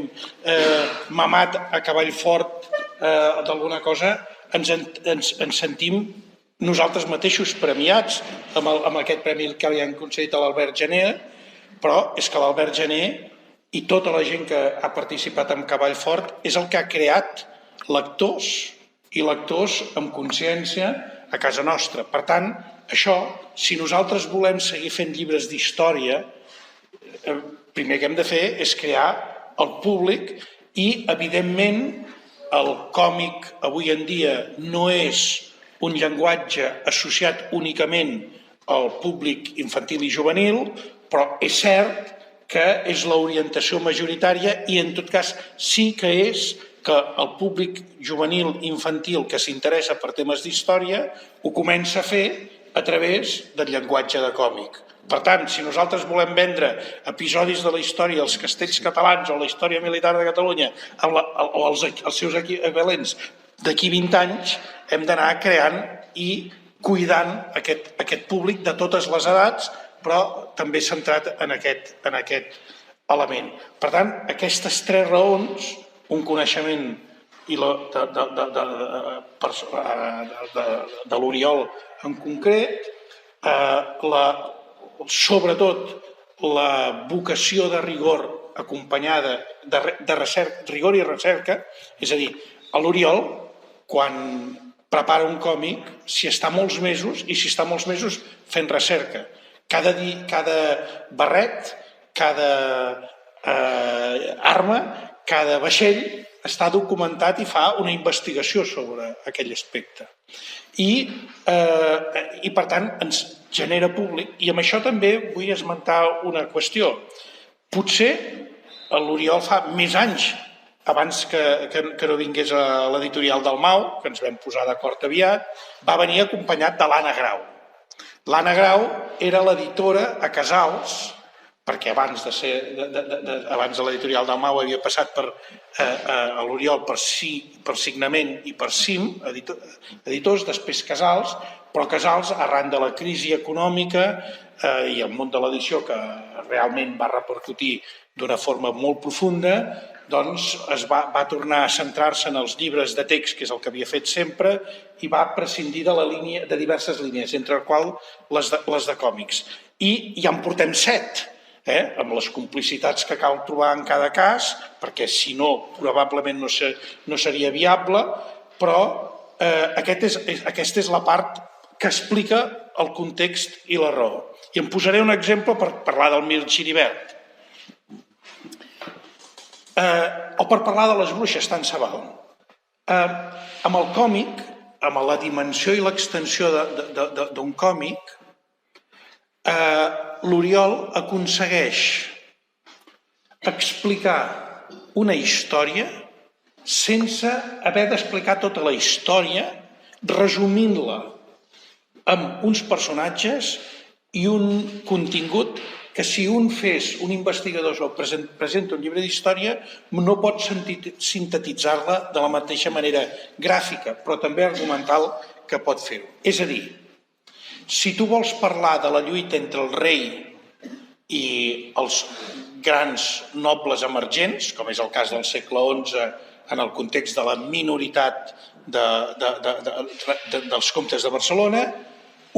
mamat a Cavallfort d'alguna cosa ens sentim nosaltres mateixos premiats amb aquest premi que li han concedit a l'Albert Gené, però és que l'Albert Gené i tota la gent que ha participat en Cavallfort és el que ha creat lectors i lectors amb consciència a casa nostra. Per tant, això, si nosaltres volem seguir fent llibres d'història, el primer que hem de fer és crear el públic i, evidentment, el còmic avui en dia no és un llenguatge associat únicament al públic infantil i juvenil, però és cert que és l'orientació majoritària i, en tot cas, sí que és que el públic juvenil infantil que s'interessa per temes d'història ho comença a fer a través del llenguatge de còmic. Per tant, si nosaltres volem vendre episodis de la història dels castells catalans o la història militar de Catalunya o els seus equivalents d'aquí 20 anys, hem d'anar creant i cuidant aquest públic de totes les edats, però també centrat en aquest element. Per tant, aquestes 3 raons, un coneixement de l'Oriol en concret, sobretot la vocació de rigor acompanyada de rigor i recerca, és a dir, l'Oriol, quan prepara un còmic, s'hi està molts mesos i s'hi està molts mesos fent recerca. Cada barret, cada arma, cada vaixell està documentat i fa una investigació sobre aquell aspecte. I per tant ens genera públic. I amb això també vull esmentar una qüestió. Potser l'Oriol fa més anys, abans que no vingués a l'editorial del Mau, que ens vam posar d'acord aviat, va venir acompanyat de l'Anna Grau. L'Anna Grau era l'editora a Casals, perquè abans de l'editorial del Mau havia passat per l'Oriol per Signament i per CIM, editors, després Casals, però Casals, arran de la crisi econòmica i el món de l'edició, que realment va repercutir d'una forma molt profunda, doncs va tornar a centrar-se en els llibres de text, que és el que havia fet sempre, i va prescindir de diverses línies, entre les quals les de còmics. I ja en portem 7, amb les complicitats que cal trobar en cada cas, perquè si no, probablement no seria viable, però aquesta és la part que explica el context i la raó. I em posaré un exemple per parlar del Mir Xirivert. O per parlar de les bruixes, tant se val. Amb el còmic, amb la dimensió i l'extensió d'un còmic, l'Oriol aconsegueix explicar una història sense haver d'explicar tota la història, resumint-la amb uns personatges i un contingut que si un investigador o presenta un llibre d'història no pot sintetitzar-la de la mateixa manera gràfica, però també argumental que pot fer-ho. És a dir, si tu vols parlar de la lluita entre el rei i els grans nobles emergents, com és el cas del segle XI en el context de la minoritat dels comtes de Barcelona,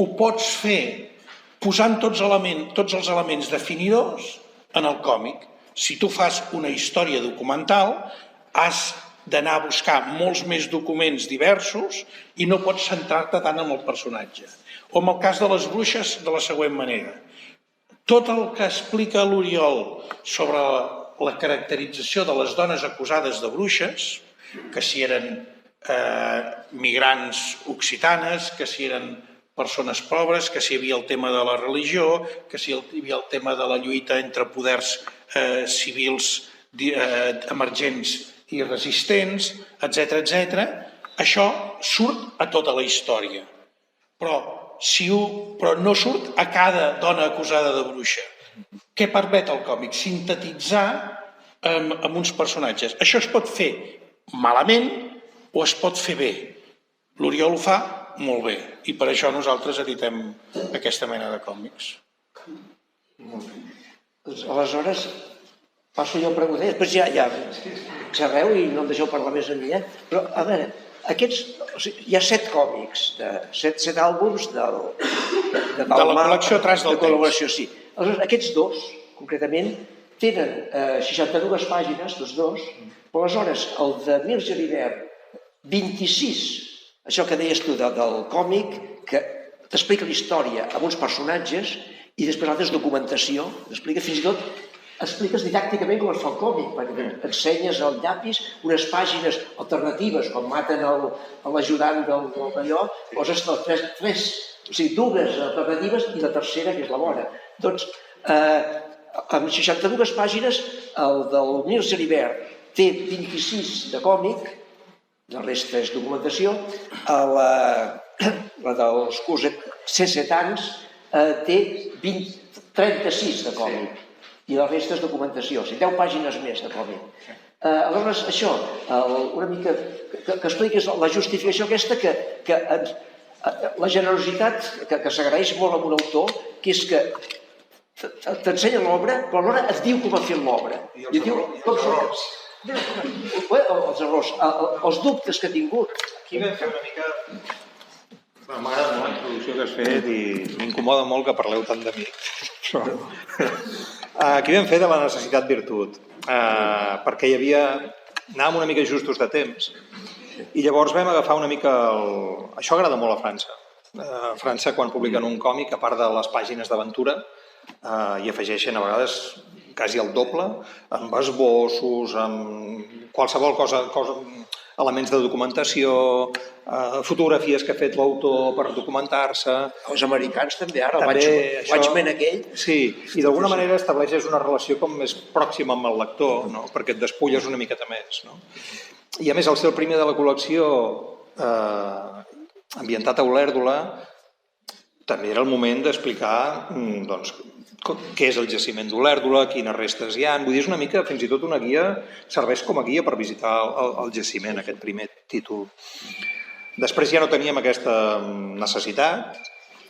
ho pots fer posant tots els elements definidors en el còmic. Si tu fas una història documental, has d'anar a buscar molts més documents diversos i no pots centrar-te tant en el personatge. O en el cas de les bruixes, de la següent manera. Tot el que explica l'Oriol sobre la caracterització de les dones acusades de bruixes, que si eren migrants occitanes, que si eren persones pobres, que si hi havia el tema de la religió, que si hi havia el tema de la lluita entre poders civils emergents i resistents, etc. Això surt a tota la història. Però no surt a cada dona acusada de bruixa. Què permet el còmic? Sintetitzar amb uns personatges. Això es pot fer malament o es pot fer bé. L'Oriol ho fa molt bé i per això nosaltres editem aquesta mena de còmics. Aleshores, passo jo a preguntar, després ja xerreu i no em deixeu parlar més a mi, però a veure, hi ha 7 còmics, 7 àlbums de la col·lecció Traç del col·laboració, sí. Aleshores, aquests dos, concretament, tenen 62 pàgines, tots dos, però aleshores el de Mir Geribert, 26, això que deies tu del còmic, que t'explica la història amb uns personatges i després l'altre és documentació, t'explica fins i tot expliques didàcticament com es fa el còmic, perquè ensenyes al llapis unes pàgines alternatives, com maten l'ajudant d'allò, poses tres, o sigui, dues alternatives i la tercera, que és la bona. Doncs, amb 62 pàgines, el del Mir Geribert té 26 de còmic, la resta és documentació, la dels C7ans té 36 de còmic, i la resta és documentació, o sigui, 10 pàgines més de còmic. Aleshores, això, una mica que expliquis la justificació aquesta, que la generositat que s'agraeix molt amb un autor, que és que t'ensenya l'obra, però alhora et diu com ha fet l'obra. I els errors. Els errors, els dubtes que ha tingut. Aquí vam fer una mica... M'agrada molt la introducció que has fet i m'incomoda molt que parleu tant de mi. Aquí vam fer de la necessitat virtut, perquè hi havia... anàvem una mica justos de temps i llavors vam agafar una mica... Això agrada molt a França. A França, quan publiquen un còmic, a part de les pàgines d'aventura, hi afegeixen a vegades quasi el doble, amb esbossos, amb qualsevol cosa, elements de documentació, fotografies que ha fet l'autor per documentar-se. Els americans també ara, el Watchmen aquell. Sí, i d'alguna manera estableixes una relació com més pròxima amb el lector, no? Perquè et despulles una miqueta més. No? I a més, al ser el primer de la col·lecció ambientat a Olèrdola, també era el moment d'explicar doncs, què és el jaciment d'Olèrdola, quines restes hi ha. Vull dir, és una mica, fins i tot una guia, serveix com a guia per visitar el jaciment, aquest primer títol. Després ja no teníem aquesta necessitat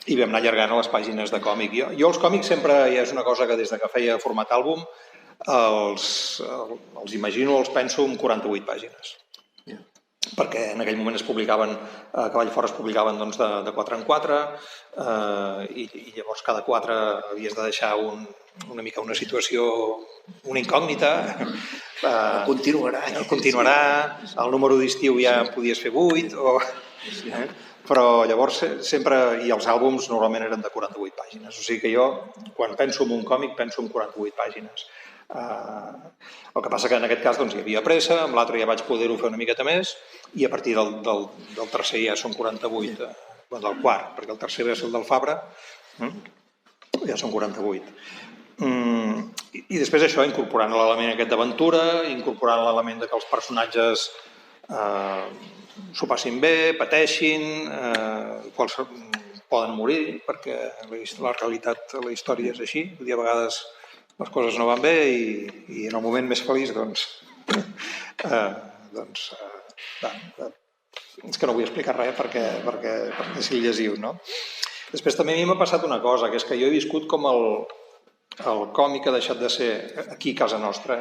i vam anar allargant a les pàgines de còmic. Jo els còmics sempre ja és una cosa que des que feia format àlbum els imagino, els penso en 48 pàgines. Perquè en aquell moment es publicaven, a Cavall Fort es publicaven doncs, de 4 en 4 i llavors cada 4 havies de deixar una mica una situació, una incògnita. Continuarà, el número d'estiu ja en podies fer 8, però llavors sempre, i els àlbums normalment eren de 48 pàgines, o sigui que jo quan penso en un còmic penso en 48 pàgines. El que passa que en aquest cas doncs, hi havia pressa, amb l'altre ja vaig poder-ho fer una miqueta més i a partir del tercer ja són 48, del quart, perquè el tercer és el del Fabra, ja són 48. I després això, incorporant l'element aquest d'aventura, incorporant l'element que els personatges s'ho passin bé, pateixin, poden morir, perquè la realitat, la història és així, a vegades les coses no van bé i en el moment més feliç doncs és que no vull explicar res perquè és llegiu, no? Després també a mi m'ha passat una cosa, que és que jo he viscut com el còmic ha deixat de ser, aquí a casa nostra,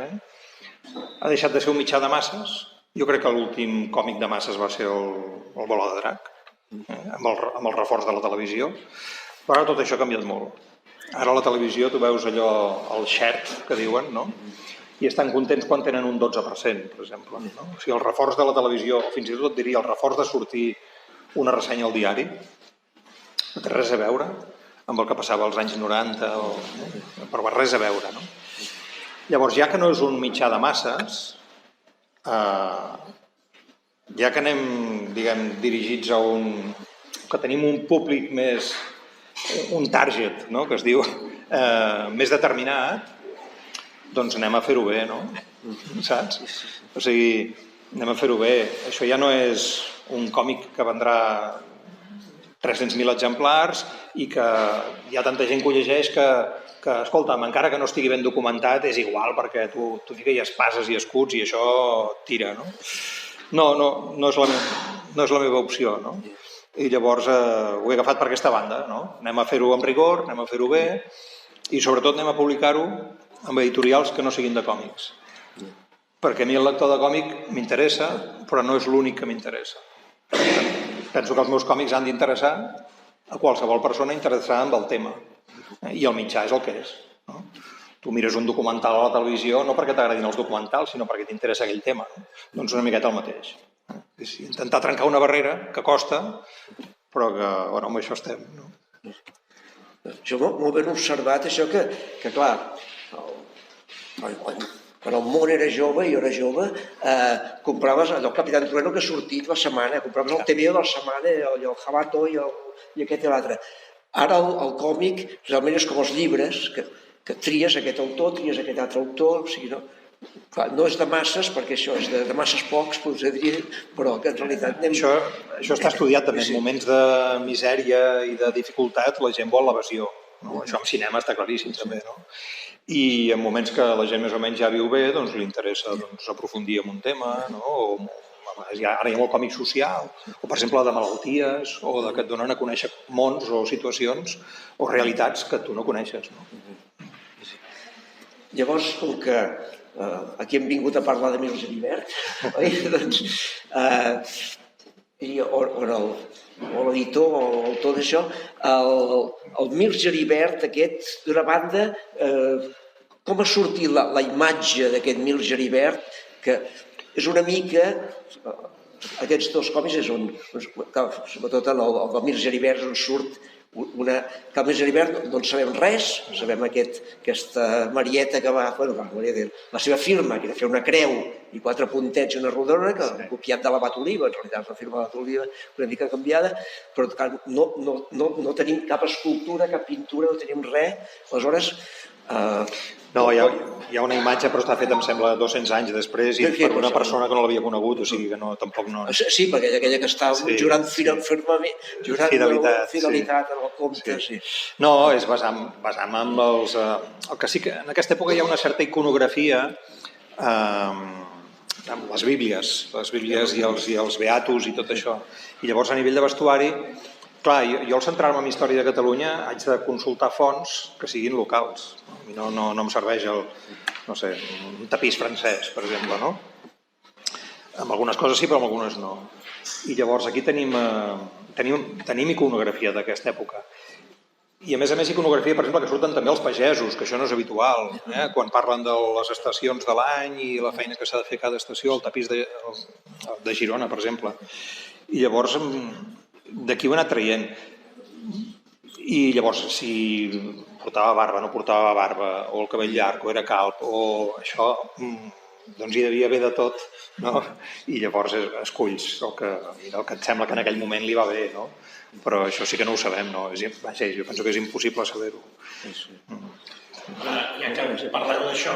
ha deixat de ser un mitjà de masses. Jo crec que l'últim còmic de masses va ser el Bola de Drac, amb el reforç de la televisió, però ara tot això ha canviat molt. Ara a la televisió tu veus allò, el xert que diuen, no? i estan contents quan tenen un 12%, per exemple. No? O sigui, el reforç de la televisió, o fins i tot diria el reforç de sortir una ressenya al diari, no té res a veure amb el que passava als anys 90, però res a veure. No? Llavors, ja que no és un mitjà de masses, ja que anem, diguem, dirigits a que tenim un públic més, un target, no? Que es diu, més determinat, doncs anem a fer-ho bé, no? Saps? O sigui, anem a fer-ho bé. Això ja no és un còmic que vendrà 300.000 exemplars i que hi ha tanta gent que ho llegeix que escolta'm, encara que no estigui ben documentat, és igual perquè tu fiques i espases i escuts i això tira, no? No és la meva opció, no? I llavors ho he agafat per aquesta banda, no? Anem a fer-ho amb rigor, anem a fer-ho bé i sobretot anem a publicar-ho amb editorials que no siguin de còmics. Perquè a mi el lector de còmic m'interessa, però no és l'únic que m'interessa. Penso que els meus còmics han d'interessar a qualsevol persona interessada en el tema. I el mitjà és el que és. No? Tu mires un documental a la televisió no perquè t'agradin els documentals, sinó perquè t'interessa aquell tema. No? Doncs una miqueta el mateix. Intentar trencar una barrera que costa, però que, bueno, amb això estem. No? Jo molt ben observat això que clar, quan el món era jove, jo era jove, compraves allò Capitán Trueno que ha sortit la setmana, compraves el TVO de la setmana, el Jabato i aquest i l'altre. Ara el còmic realment és com els llibres, que tries aquest autor, tries aquest altre autor, o sigui, no és de masses, perquè això és de masses pocs, potser diria, però que en realitat... Això està estudiat també, en moments de misèria i de dificultat la gent vol l'evasió. Això en cinema està claríssim també, no? I en moments que la gent més o menys ja viu bé, doncs li interessa aprofundir en un tema, no? Ara hi ha molt còmic social, o per exemple de malalties, o que et donen a conèixer mons o situacions o realitats que tu no coneixes. No? Llavors, com que aquí hem vingut a parlar de Mir Geribert, oi? Doncs, o l'editor o l'autor d'això, el Mir Geribert aquest, d'una banda, com ha sortit la imatge d'aquest Mir Geribert, que és una mica, aquests dos còmics és on, sobretot el de Mir Geribert és on surt que el Mir Geribert no en sabem res, sabem aquesta Marieta que va, la seva firma, que era fer una creu i 4 puntets i una rodona, que ha copiat de l'Abat Oliva, en realitat la firma de l'Abat Oliva una mica canviada, però no tenim cap escultura, cap pintura, no tenim res, aleshores... No, hi ha una imatge, però està feta, em sembla, 200 anys després i per una persona que no l'havia conegut, o sigui que tampoc no... Sí, perquè aquella que està jurant firmament, jurant fidelitat en el compte, sí. No, és basant en els... El que sí que en aquesta època hi ha una certa iconografia amb les bíblies i els beatos i tot això. I llavors, a nivell de vestuari, clar, jo al centrar-me en història de Catalunya haig de consultar fonts que siguin locals. No em serveix un tapís francès, per exemple, no? Amb algunes coses sí, però amb algunes no. I llavors aquí tenim iconografia d'aquesta època. I a més iconografia, per exemple, que surten també els pagesos, que això no és habitual, quan parlen de les estacions de l'any i la feina que s'ha de fer cada estació, el tapís de Girona, per exemple. I llavors d'aquí ho he anat traient. I llavors, si portava barba, no portava barba, o el cabell llarg, o era calb, o això, doncs hi devia haver de tot, no? I llavors esculls el que et sembla que en aquell moment li va bé, no? Però això sí que no ho sabem, no? Vaja, jo penso que és impossible saber-ho. Ja que parleu d'això,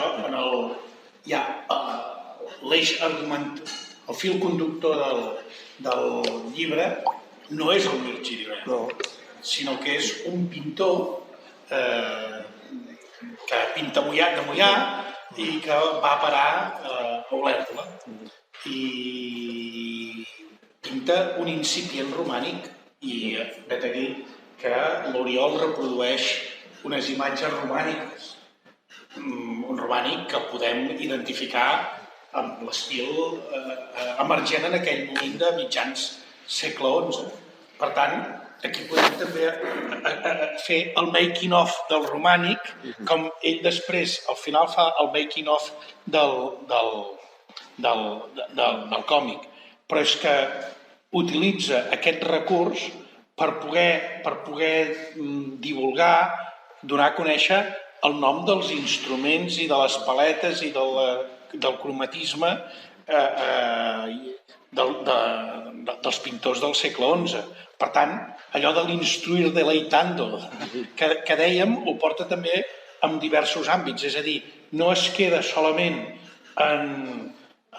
hi ha l'eix argumental, el fil conductor del llibre no és el Mir Geribert, sinó que és un pintor que pinta de Moià i que va parar a Olèrdola i pinta un incipient romànic i vet aquí que l'Oriol reprodueix unes imatges romàniques, un romànic que podem identificar amb l'estil emergent en aquell moment de mitjans segle XI. Per tant, aquí podem també fer el making of del romànic, com ell després, al final, fa el making of del còmic. Però és que utilitza aquest recurs per poder divulgar, donar a conèixer el nom dels instruments i de les paletes i del cromatisme dels pintors del segle XI. Per tant, allò de l'instruir deleitando que dèiem ho porta també en diversos àmbits, és a dir, no es queda solament en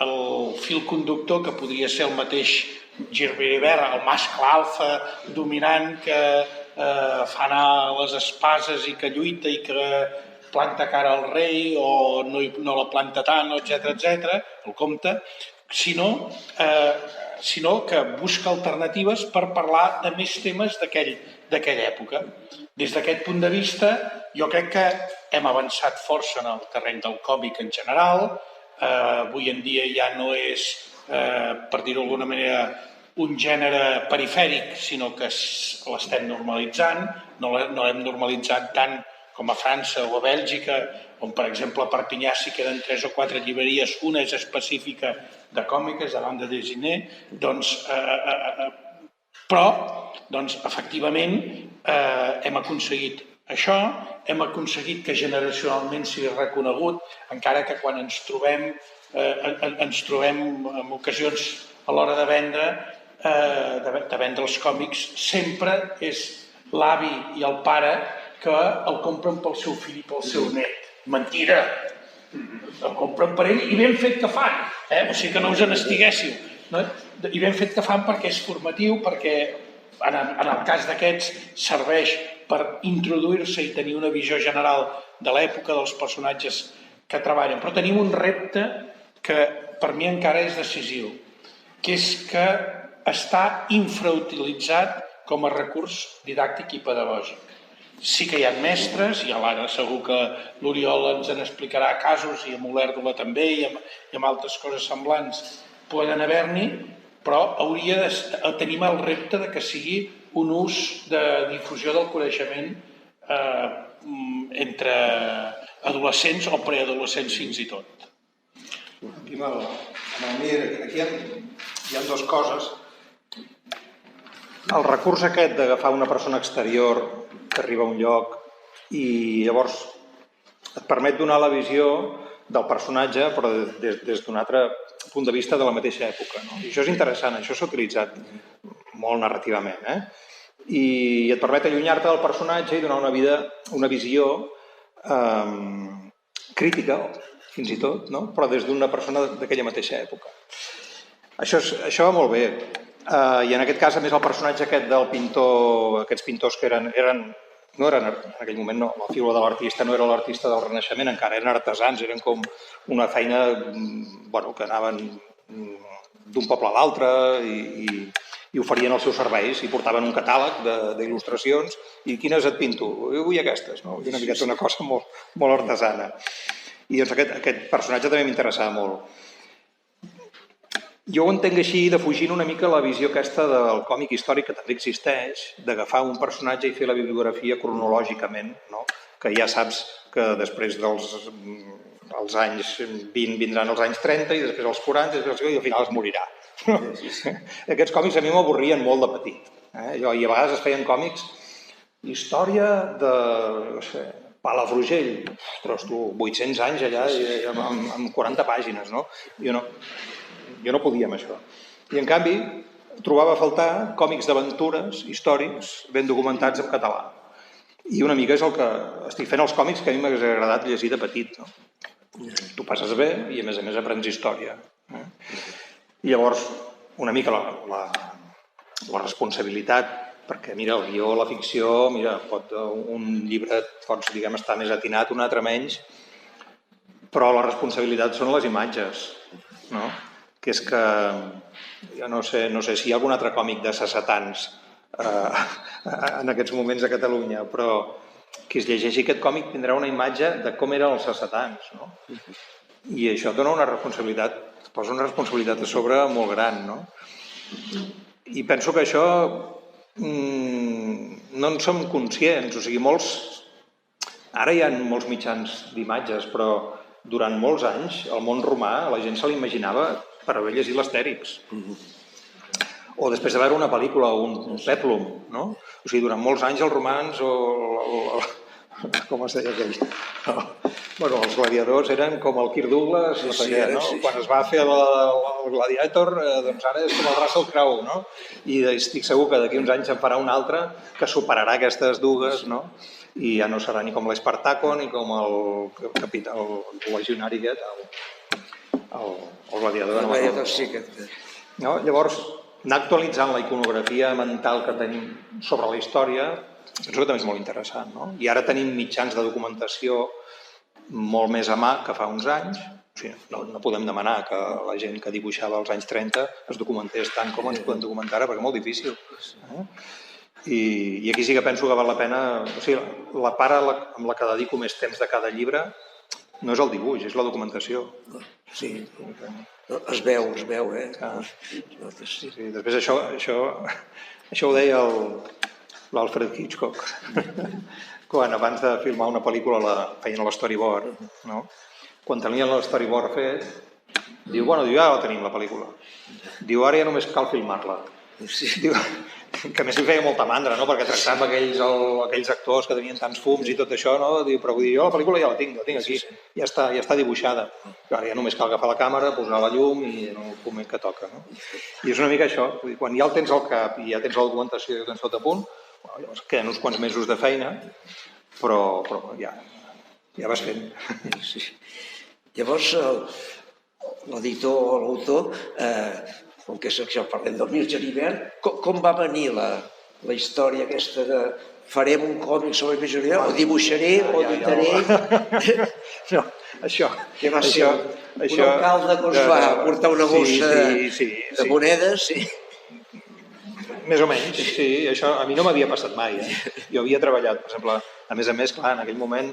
el fil conductor que podria ser el mateix Girbiribert, el mascle alfa dominant que fa anar les espases i que lluita i que planta cara al rei o no la planta tant, etc., el comte, sinó que busca alternatives per parlar de més temes d'aquella època. Des d'aquest punt de vista, jo crec que hem avançat força en el terreny del còmic en general. Avui en dia ja no és, per dir-ho d'alguna manera, un gènere perifèric, sinó que l'estem normalitzant. No l'hem normalitzat tant com a França o a Bèlgica, on, per exemple, a Perpinyà sí que queden 3 o 4 llibreries, una és específica de còmiques, de banda dessinée, però, efectivament, hem aconseguit això, hem aconseguit que generacionalment sigui reconegut, encara que quan ens trobem en ocasions a l'hora de vendre els còmics, sempre és l'avi i el pare que el compren pel seu fill i pel seu net. Mentira! El compren per ell i ben fet que fan, o sigui que no us n'estiguéssiu. I ben fet que fan perquè és formatiu, perquè en el cas d'aquests serveix per introduir-se i tenir una visió general de l'època dels personatges que treballen. Però tenim un repte que per mi encara és decisiu, que és que està infrautilitzat com a recurs didàctic i pedagògic. Sí que hi ha mestres, i ara segur que l'Oriol ens en explicarà casos, i amb Olèrdola també, i amb altres coses semblants poden haver-n'hi, però hauria de tenir el repte de que sigui un ús de difusió del coneixement entre adolescents o preadolescents fins i tot. Aquí amb el Mir, aquí hi ha dues coses. El recurs aquest d'agafar una persona exterior que arriba a un lloc i llavors et permet donar la visió del personatge però des d'un altre punt de vista de la mateixa època. I això és interessant, això s'ha utilitzat molt narrativament. I et permet allunyar-te del personatge i donar una visió crítica, fins i tot, però des d'una persona d'aquella mateixa època. Això va molt bé. I en aquest cas, a més, el personatge aquest del pintor, aquests pintors que no eren, en aquell moment no, la figura de l'artista no era l'artista del Renaixement, encara eren artesans, eren com una feina que anaven d'un poble a l'altre i oferien els seus serveis i portaven un catàleg d'il·lustracions i quines et pinto? Jo vull aquestes, no? I una miqueta una cosa molt artesana. I doncs aquest personatge també m'interessava molt. Jo ho entenc així, defugint una mica la visió aquesta del còmic històric, que també existeix, d'agafar un personatge i fer la bibliografia cronològicament, que ja saps que després dels anys 20 vindran els anys 30 i després els 40 i al final es morirà. Aquests còmics a mi m'avorrien molt de petit. I a vegades es feien còmics, història de Palafrugell, ostres tu, 800 anys allà amb 40 pàgines, no? Jo no podia amb això. I en canvi trobava a faltar còmics d'aventures històrics ben documentats en català. I una mica és el que estic fent els còmics que a mi m'hagués agradat llegir de petit. Tu passes bé i a més aprens història. I llavors una mica la responsabilitat, perquè mira, el guió, la ficció, mira, un llibre pots, diguem, estar més atinat, un altre menys, però la responsabilitat són les imatges, no? Que és que, jo no sé si hi ha algun altre còmic de sassetans en aquests moments a Catalunya, però qui es llegeixi aquest còmic tindrà una imatge de com eren els sassetans, no? I això et dona una responsabilitat, et posa una responsabilitat a sobre molt gran, no? I penso que això no en som conscients, o sigui, ara hi ha molts mitjans d'imatges, però durant molts anys el món romà la gent se l'imaginava per haver llegit l'Astèrix. O després de veure una pel·lícula o un pèplum, no? O sigui, durant molts anys els romans com es deia aquell? Bueno, els gladiadors eren com el Kirk Douglas, no sé què, no? Quan es va fer el Gladiator, doncs ara és com el Russell Crowe, no? I estic segur que d'aquí uns anys en farà un altre que superarà aquestes dues, no? I ja no serà ni com l'Espartaco ni com el legionari aquest, el gladiador. El gladiador sí que... No? Llavors, anar actualitzant la iconografia mental que tenim sobre la història, penso que també és molt interessant, no? I ara tenim mitjans de documentació molt més a mà que fa uns anys. O sigui, no podem demanar que la gent que dibuixava als anys 30 es documentés tant com ens podem documentar ara, perquè és molt difícil. I aquí sí que penso que val la pena... O sigui, la part amb la que dedico més temps de cada llibre no és el dibuix, és la documentació. Sí, es veu, eh? Sí, després això ho deia l'Alfred Hitchcock, quan abans de filmar una pel·lícula feien l'storyboard, no? Quan tenien l'storyboard fet, diu, ja la tenim, la pel·lícula. Diu, ara ja només cal filmar-la. Diu, que a més li feia molta mandra, no? Perquè tractava aquells actors que tenien tants fums i tot això, no? Diu, però vull dir, jo la pel·lícula ja la tinc aquí, ja està dibuixada. Ara ja només cal agafar la càmera, posar la llum i en el moment que toca, no? I és una mica això, quan ja el tens al cap i ja tens la documentació i ho tens tot a punt, llavors queden uns quants mesos de feina, però ja vas fent. Llavors, l'editor o l'autor, com que parlem del Mir Geribert, com va venir la història aquesta de farem un còmic sobre Mir Geribert, o dibuixaré, o editaré... No, això... Que va ser un alcalde que us va portar una bossa de monedes, sí. Més o menys, sí. Això a mi no m'havia passat mai. Jo havia treballat, per exemple, a més, clar, en aquell moment,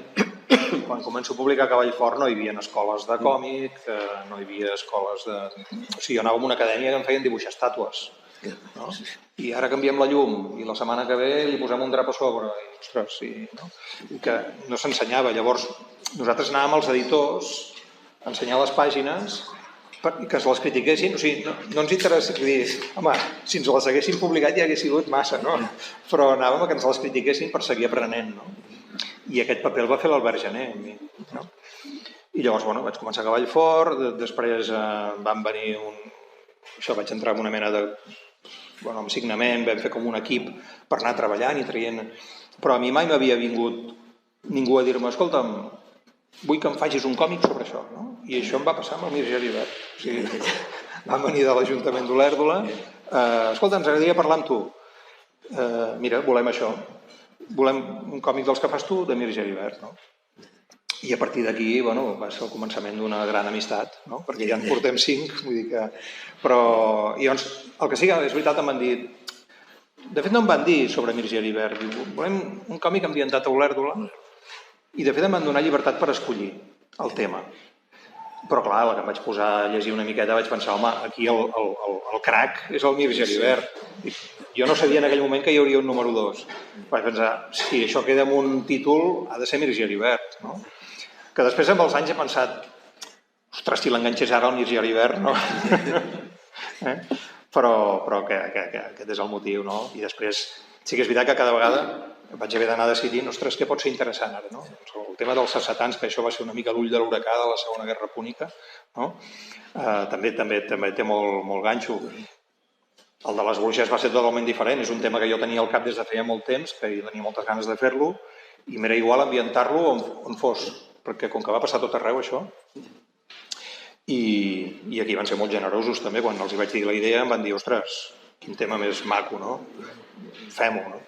quan començo a publicar Cavall Fort, no hi havia escoles de còmic, no hi havia escoles de... O sigui, jo anava a una acadèmia que em feien dibuixar estàtues. No? I ara canviem la llum i la setmana que ve li posem un drap a sobre. I, ostres, sí, no? I que no s'ensenyava. Llavors, nosaltres anàvem als editors a ensenyar les pàgines i que es les critiquessin, o sigui, no ens interessa dir, home, si ens les haguessin publicat ja hagués sigut massa, no? Però anàvem a que ens les critiquessin per seguir aprenent, no? I aquest paper el va fer l'Albert Jané, no? I llavors, vaig començar a Cavall Fort, després van venir Això, vaig entrar en una mena de... amb signament, vam fer com un equip per anar treballant i traient... Però a mi mai m'havia vingut ningú a dir-me, escolta'm, vull que em facis un còmic sobre això, no? I això em va passar amb el Mir Geribert. O sigui, van venir de l'Ajuntament d'Olèrdola, escolta, ens agradaria parlar amb tu. Mira, volem això. Volem un còmic dels que fas tu de Mir Geribert, no? I a partir d'aquí, va ser el començament d'una gran amistat, no? Perquè ja en portem 5, vull dir que... Però, i llavors, el que sí que és veritat, em van dir... De fet, no em van dir sobre Mir Geribert. Volem un còmic ambientat a Olèrdola i, de fet, em van donar llibertat per escollir el tema. Però, clar, la que em vaig posar a llegir una miqueta vaig pensar, home, aquí el crac és el Mir Geribert. Jo no sabia en aquell moment que hi hauria un número 2. Vaig pensar, si això queda amb un títol, ha de ser Mir Geribert, no? Que després amb els anys he pensat, ostres, si l'enganxés ara el Mir Geribert, no? Però que aquest és el motiu, no? I després sí que és veritat que cada vegada vaig haver d'anar decidint, ostres, què pot ser interessant ara, no? El tema dels sassetans, que això va ser una mica l'ull de l'huracà de la Segona Guerra Púnica, no? També té molt ganxo. El de les bruixes va ser totalment diferent, és un tema que jo tenia al cap des de feia molt temps, que tenia moltes ganes de fer-lo, i m'era igual ambientar-lo on fos, perquè com que va passar tot arreu això, i aquí van ser molt generosos també, quan els hi vaig dir la idea em van dir, ostres, quin tema més maco, no? Fem-ho, no?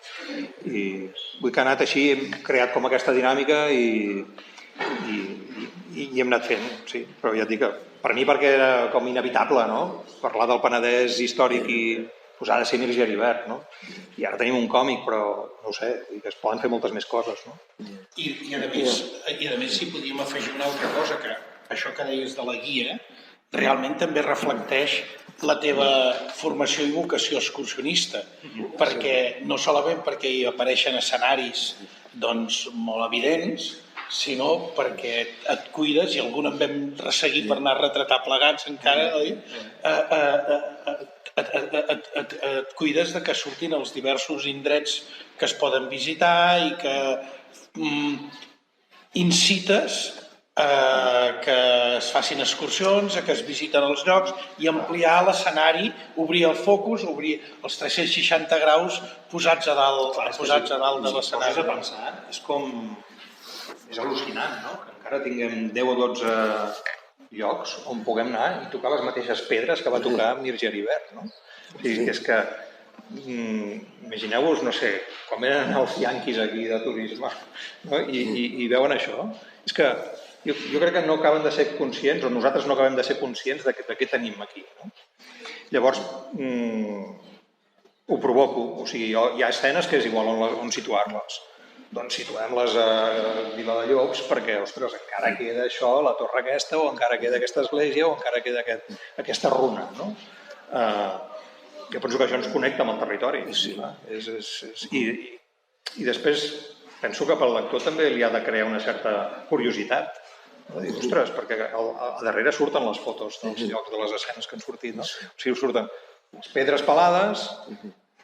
I vull que ha anat així, hem creat com aquesta dinàmica i hem anat fent, sí. Però ja et dic que per mi perquè era com inevitable, no? Parlar del Penedès històric i ha de ser Mir Geribert, no? I ara tenim un còmic, però no ho sé, que es poden fer moltes més coses, no? I a més si podíem afegir una altra cosa, que això que deies de la guia realment també reflecteix la teva formació i vocació excursionista, perquè no solament perquè hi apareixen escenaris doncs, molt evidents, sinó perquè et cuides, i algun en vam resseguir per anar a retratar plegats encara, oi? Et cuides de que surtin els diversos indrets que es poden visitar i que incites que es facin excursions, que es visiten els llocs i ampliar l'escenari, obrir el focus, obrir els 360 graus posats a dalt de l'escenari. A pensar, és al·lucinant, no? Que encara tinguem 10 o 12 llocs on puguem anar i tocar les mateixes pedres que va tocar Mir Geribert, no? O sigui, és que imagineu-vos, no sé, com eren els yanquis aquí de turisme, no? I veuen això. És que jo crec que no acaben de ser conscients, o nosaltres no acabem de ser conscients de què tenim aquí, no? Llavors, ho provoco, o sigui, hi ha escenes que és igual on situar-les. Doncs situem-les a Vila de Llops perquè, ostres, encara queda això, la torre aquesta, o encara queda aquesta església, o encara queda aquesta runa, no? Jo penso que això ens connecta amb el territori. I després penso que pel lector també li ha de crear una certa curiositat. Ostres, perquè a darrere surten les fotos dels llocs, de les escenes que han sortit, no? O sigui, surten les pedres pelades,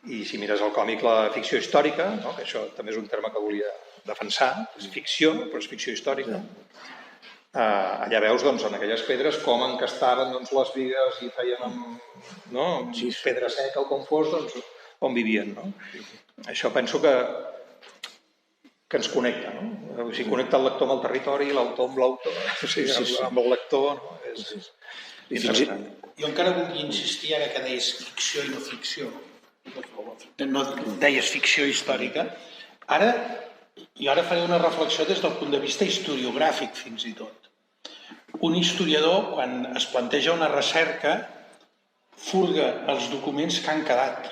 i si mires el còmic, la ficció històrica, no? Que això també és un terme que volia defensar, és ficció, però és ficció històrica. Allà veus, doncs, en aquelles pedres com encastaven les bigues i feien amb pedra seca o com fos, doncs, on vivien, no? Això penso que ens connecta, no? O sigui, connecta el lector amb el territori, l'autor amb l'autor, o sigui, amb el lector, no? És interessant. Jo encara volia insistir, ara que deies ficció i no ficció, no deies ficció històrica, jo ara faré una reflexió des del punt de vista historiogràfic, fins i tot. Un historiador, quan es planteja una recerca, furga els documents que han quedat.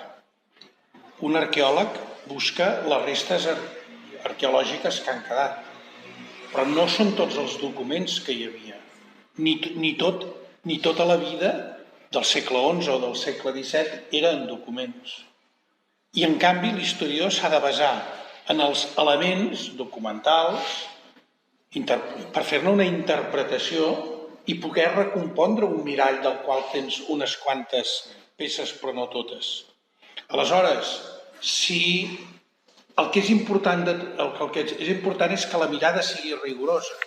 Un arqueòleg busca les restes arqueològiques que han quedat, però no són tots els documents que hi havia, ni tota la vida del segle XI o del segle XVII eren documents. I en canvi l'historiador s'ha de basar en els elements documentals per fer-ne una interpretació i poder recompondre un mirall del qual tens unes quantes peces però no totes. Aleshores, si el que és important és que la mirada sigui rigorosa,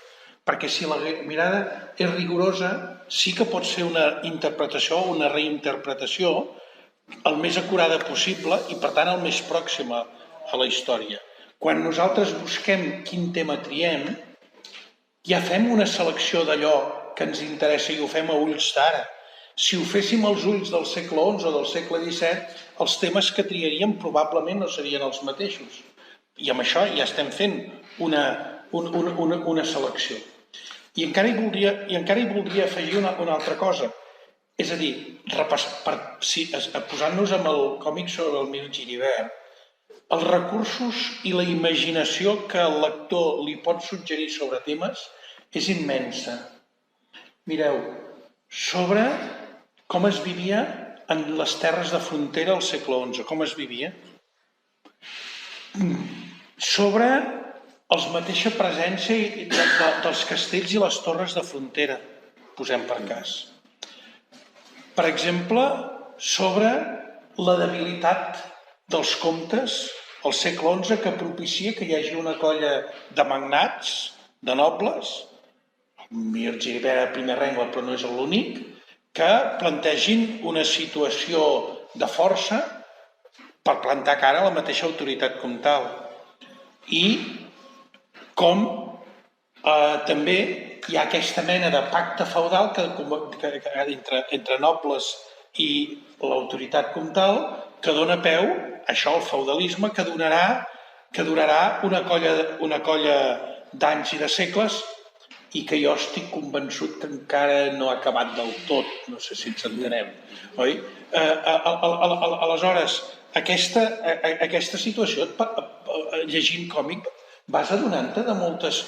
perquè si la mirada és rigorosa sí que pot ser una interpretació o una reinterpretació el més acurada possible i per tant el més pròxim a la història. Quan nosaltres busquem quin tema triem, ja fem una selecció d'allò que ens interessa i ho fem a ulls d'ara. Si ho féssim als ulls del segle XI o del segle XVII, els temes que triaríem probablement no serien els mateixos. I amb això ja estem fent una selecció. I encara hi voldria afegir una altra cosa. És a dir, posant-nos amb el còmic sobre el Mir Geribert, els recursos i la imaginació que el lector li pot suggerir sobre temes és immensa. Mireu, sobre com es vivia en les terres de frontera al segle XI, com es vivia. Sobre la mateixa presència dels castells i les torres de frontera, posem per cas. Per exemple, sobre la debilitat dels comtes al segle XI que propicia que hi hagi una colla de magnats, de nobles, Mir Geribert a primer rengle però no és l'únic, que plantegin una situació de força per plantar cara a la mateixa autoritat comtal. I com també hi ha aquesta mena de pacte feudal entre nobles i l'autoritat comtal que dona peu a això, al feudalisme, que durarà una colla d'anys i de segles i que jo estic convençut que encara no ha acabat del tot, no sé si ens entenem, oi? Aleshores, aquesta situació, llegint còmic, vas adonant-te de moltes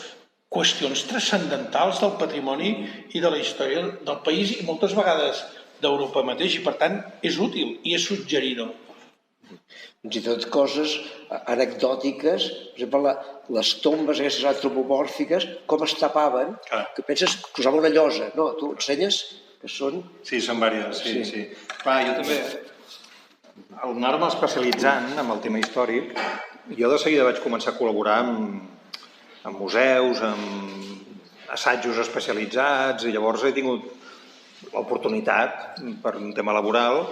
qüestions transcendentals del patrimoni i de la història del país i moltes vegades d'Europa mateix i, per tant, és útil i és suggeridor. Fins i tot coses anecdòtiques, per exemple, les tombes aquestes antropomòrfiques, com es tapaven, que penses que usaven una llosa, no? Tu ensenyes que són... Sí, són diverses, sí. Clar, jo també, al anar-me especialitzant en el tema històric, jo de seguida vaig començar a col·laborar amb museus, amb assajos especialitzats, i llavors he tingut l'oportunitat, per un tema laboral,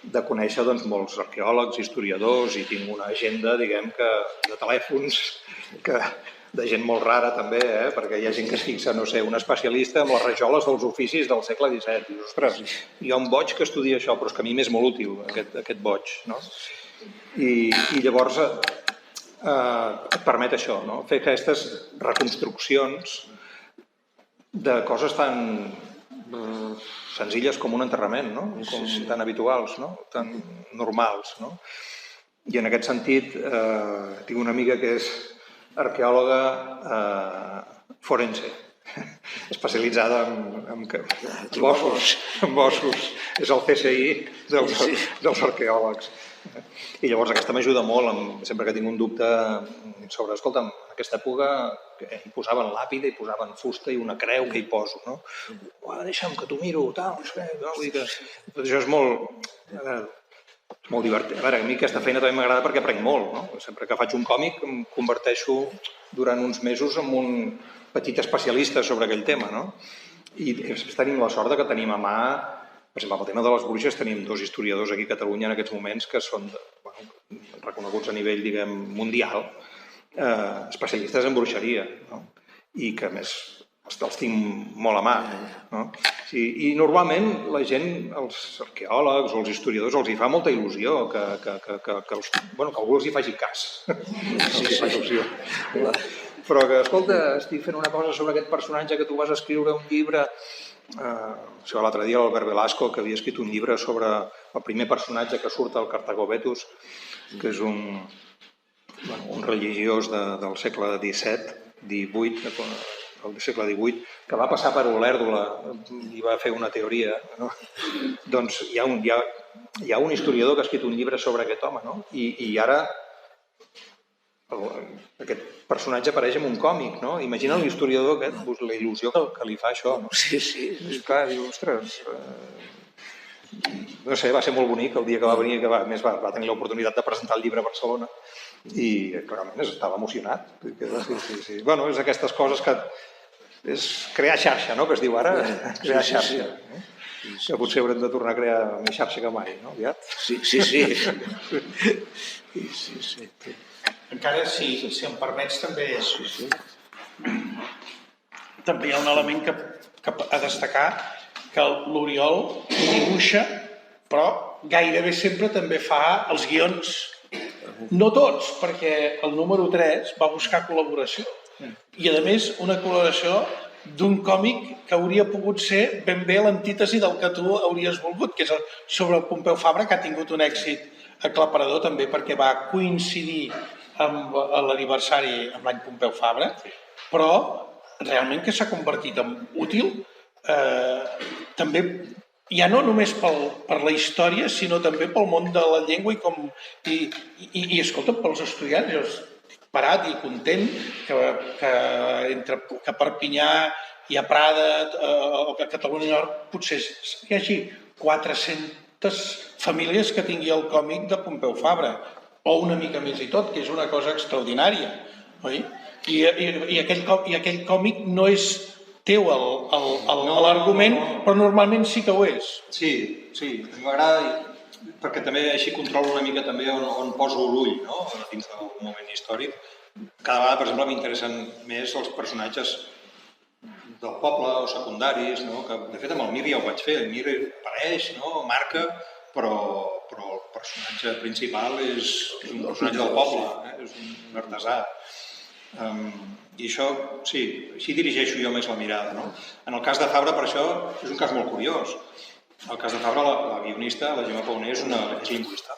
de conèixer molts arqueòlegs, historiadors, i tinc una agenda, diguem, de telèfons, de gent molt rara també, perquè hi ha gent que es fixa, no sé, un especialista en les rajoles dels oficis del segle XVII. Dius, ostres, hi ha un boig que estudia això, però és que a mi m'és molt útil aquest boig, no? I llavors et permet això, no? Fer aquestes reconstruccions de coses tan senzilles com un enterrament, no? Com tan habituals, no? Tan normals, no? I en aquest sentit tinc una amiga que és arqueòloga forense, especialitzada en ossos. És el CSI dels arqueòlegs. I llavors aquesta m'ajuda molt, sempre que tinc un dubte sobre, escolta'm, en aquesta època hi posaven làpida, hi posaven fusta i una creu, que hi poso, no? Deixa'm que t'ho miro, tal, no sé, vull dir que això és molt divertit. A veure, a mi aquesta feina també m'agrada perquè aprenc molt, no? Sempre que faig un còmic em converteixo durant uns mesos en un petit especialista sobre aquell tema, no? I tenim la sort que tenim a mà, per exemple, pel tema de les bruixes tenim 2 historiadors aquí a Catalunya en aquests moments que són reconeguts a nivell, diguem, mundial, especialistes en bruixeria, no? I que, a més, els tinc molt a mà, no? I normalment la gent, els arqueòlegs o els historiadors, els hi fa molta il·lusió que algú els hi faci cas. Però que, escolta, estic fent una cosa sobre aquest personatge que tu vas escriure un llibre. L'altre dia l'Albert Velasco, que havia escrit un llibre sobre el primer personatge que surt al Cartago Vetus, que és un religiós del segle XVII, del segle XVIII, que va passar per Olèrdola i va fer una teoria, no? Doncs hi ha un historiador que ha escrit un llibre sobre aquest home, no? I ara aquest personatge apareix en un còmic, no? Imagina l'historiador aquest, la il·lusió que li fa això, no? Sí. Clar, diu, ostres... No sé, va ser molt bonic el dia que va venir, que a més va tenir l'oportunitat de presentar el llibre a Barcelona i clarament estava emocionat. Sí. Bueno, és aquestes coses que... És crear xarxa, no?, que es diu ara, crear xarxa. Que potser haurem de tornar a crear més xarxa que mai, no? Aviat? Sí. Encara, si em permets, també hi ha un element que a destacar, que l'Oriol dibuixa, però gairebé sempre també fa els guions. No tots, perquè el número 3 va buscar col·laboració. I, a més, una col·laboració d'un còmic que hauria pogut ser ben bé l'antítesi del que tu hauries volgut, que és sobre el Pompeu Fabra, que ha tingut un èxit aclaparador també perquè va coincidir amb l'aniversari amb l'any Pompeu Fabra, però realment que s'ha convertit en útil també, ja no només per la història, sinó també pel món de la llengua i escolta, pels estudiants. Jo estic parat i content que a Perpinyà i a Prada o que a Catalunya Nord potser hi hagi 400 famílies que tingui el còmic de Pompeu Fabra, o una mica més i tot, que és una cosa extraordinària, oi? I aquell còmic no és teu l'argument, però normalment sí que ho és. Sí, a mi m'agrada, perquè també així controlo una mica també on poso l'ull, no?, dins del moment històric. Cada vegada, per exemple, m'interessen més els personatges del poble o secundaris, no?, que de fet amb el Mir ja ho vaig fer, el Mir apareix, no?, marca, però el personatge principal és un personatge del poble, és un artesà. I això, sí, així dirigeixo jo més la mirada, no? En el cas de Fabra, per això, és un cas molt curiós. En el cas de Fabra, la guionista, la Gemma Pauner, és lingüista.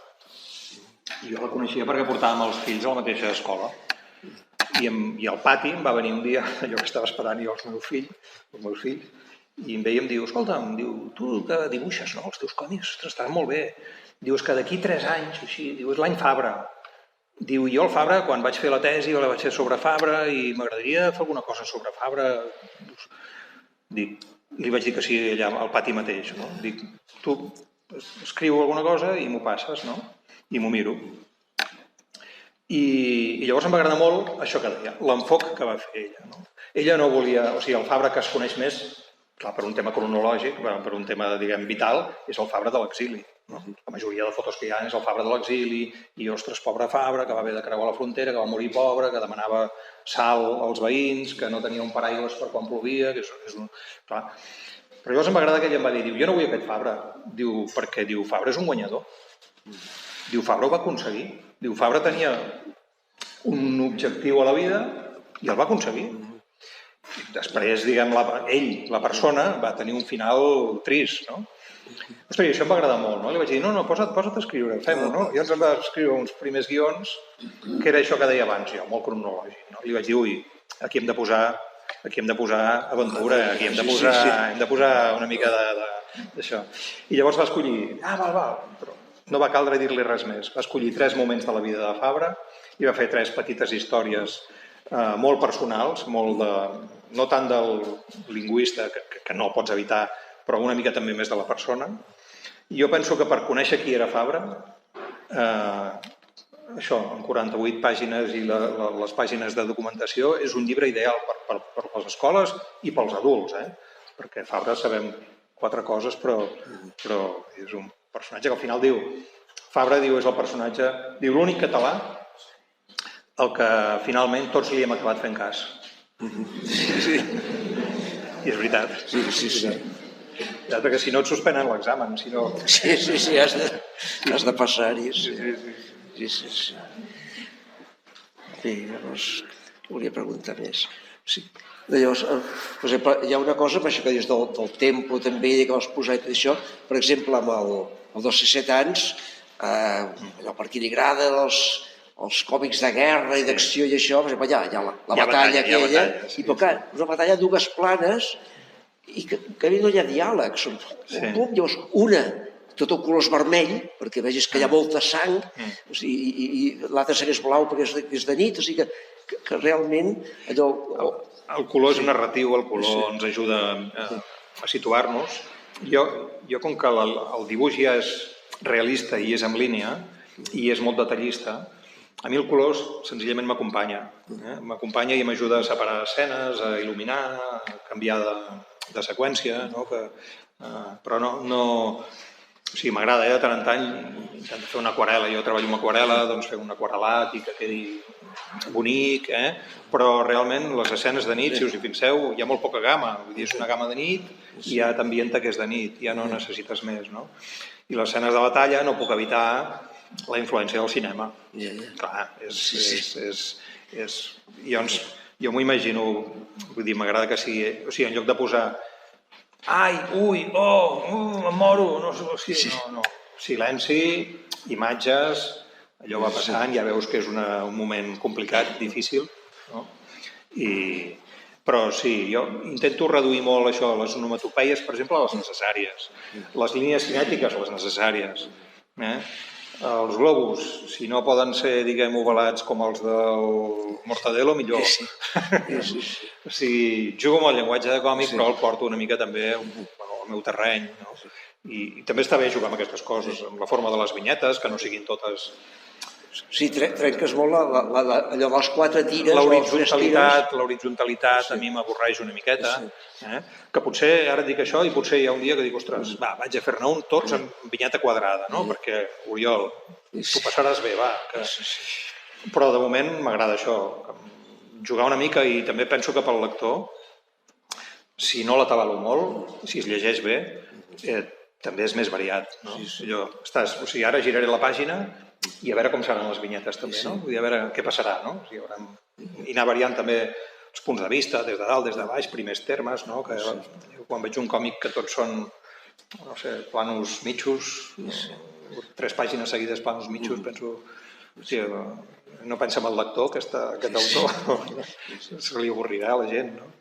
I jo la coneixia perquè portàvem els fills a la mateixa escola. I al pati em va venir un dia, allò que estava esperant jo, el meu fill, i em veia i em diu, escolta'm, diu, tu que dibuixes, no? Els teus còmics, ostres, estan molt bé. Diu, és que d'aquí 3 anys, així, diu, és l'any Fabra. Diu, jo al Fabra, quan vaig fer la tesi, la vaig fer sobre Fabra i m'agradaria fer alguna cosa sobre Fabra. Dic, li vaig dir que sí allà al pati mateix, no? Dic, tu escriu alguna cosa i m'ho passes, no? I m'ho miro. I llavors em va agradar molt això que deia, l'enfoc que va fer ella, no? Ella no volia, o sigui, el Fabra que es coneix més, clar, per un tema cronològic, per un tema, diguem, vital, és el Fabra de l'exili. No? La majoria de fotos que hi ha és el Fabra de l'exili i, ostres, pobre Fabra, que va haver de creuar la frontera, que va morir pobre, que demanava sal als veïns, que no tenia un paraigües per quan plovia, que és un... Clar. Però llavors em va agradar que ella em va dir, jo no vull aquest Fabra, diu, perquè diu, Fabra és un guanyador. Diu, Fabra ho va aconseguir. Diu, Fabra tenia un objectiu a la vida i el va aconseguir. Després, diguem, ell, la persona, va tenir un final trist, no? Ostres, i això em va agradar molt, no? Li vaig dir, no, posa't a escriure, fem-ho, no? I llavors em va escriure uns primers guions, que era això que deia abans, jo, molt cronològic, no? Li vaig dir, ui, aquí hem de posar aventura, aquí hem de posar una mica d'això. I llavors va escollir, val, però no va caldre dir-li res més. Va escollir 3 moments de la vida de Fabra i va fer 3 petites històries molt personals, no tant del lingüista, que no pots evitar, però una mica també més de la persona. I jo penso que per conèixer qui era Fabra, això, en 48 pàgines i les pàgines de documentació, és un llibre ideal per les escoles i pels adults, perquè Fabra sabem 4 coses, però és un personatge que al final diu, Fabra diu, és el personatge, diu, l'únic català el que finalment tots li hem acabat fent cas. Sí. I és veritat. Sí. Ja, perquè si no et suspenen l'examen, si no... Sí, has de passar-hi. Sí. Bé, llavors, volia preguntar més. Sí. Llavors, per exemple, hi ha una cosa, per això que dius del tempo també, que vas posar i tot això, per exemple, amb el dels 17 anys, allò per qui li agrada els còmics de guerra i d'acció i això, per exemple, hi ha la batalla aquella, i però clar, una batalla a 2 planes i que no hi ha diàleg, són llavors una, tot el color és vermell, perquè vegis que hi ha molta sang, i l'altre sang és blau perquè és de nit, o sigui que realment allò... El color és narratiu, el color ens ajuda a situar-nos. Jo, com que el dibuix ja és realista i és en línia i és molt detallista, a mi el color senzillament m'acompanya. M'acompanya i m'ajuda a separar escenes, a il·luminar, a canviar de seqüència, però no... O sigui, m'agrada, de tant en tant, intento fer una aquarel·la. Jo treballo amb aquarel·la, doncs fer un aquarel·lat i que quedi bonic, però realment les escenes de nit, si us hi fixeu, hi ha molt poca gamma. Vull dir, és una gamma de nit i ja t'ambienta que és de nit, ja no necessites més, no? I les escenes de batalla no puc evitar la influència del cinema. Clar, jo m'ho imagino, vull dir, m'agrada que sigui... O sigui, en lloc de posar ai, ui, em moro, no. Silenci, imatges, allò va passant, ja veus que és un moment complicat, difícil, no? Però sí, jo intento reduir molt això, les onomatopeies, per exemple, les necessàries, les línies cinètiques, les necessàries. Els globus, si no poden ser, diguem, ovalats com els del Mortadelo, millor. O sigui, jugo amb el llenguatge de còmic, però el porto una mica també al meu terreny. I també està bé jugar amb aquestes coses, amb la forma de les vinyetes, que no siguin totes... Sí, trenques molt allò de les 4 tires... L'horitzontalitat a mi m'avorreix una miqueta, que potser, ara dic això, i potser hi ha un dia que dic, ostres, va, vaig a fer-ne un tots amb vinyeta quadrada, no? Perquè, Oriol, t'ho passaràs bé, va. Però de moment m'agrada això, jugar una mica, i també penso que pel lector, si no l'atabalo molt, si es llegeix bé, també és més variat, no? O sigui, ara giraré la pàgina i a veure com seran les vinyetes també, no? Vull dir, a veure què passarà, no? I anar variant també els punts de vista, des de dalt, des de baix, primers termes, no? Que quan veig un còmic que tots són, no sé, planos mitjos, 3 pàgines seguides planos mitjos, penso, no pensa en el lector, aquest autor, se li avorrirà a la gent, no?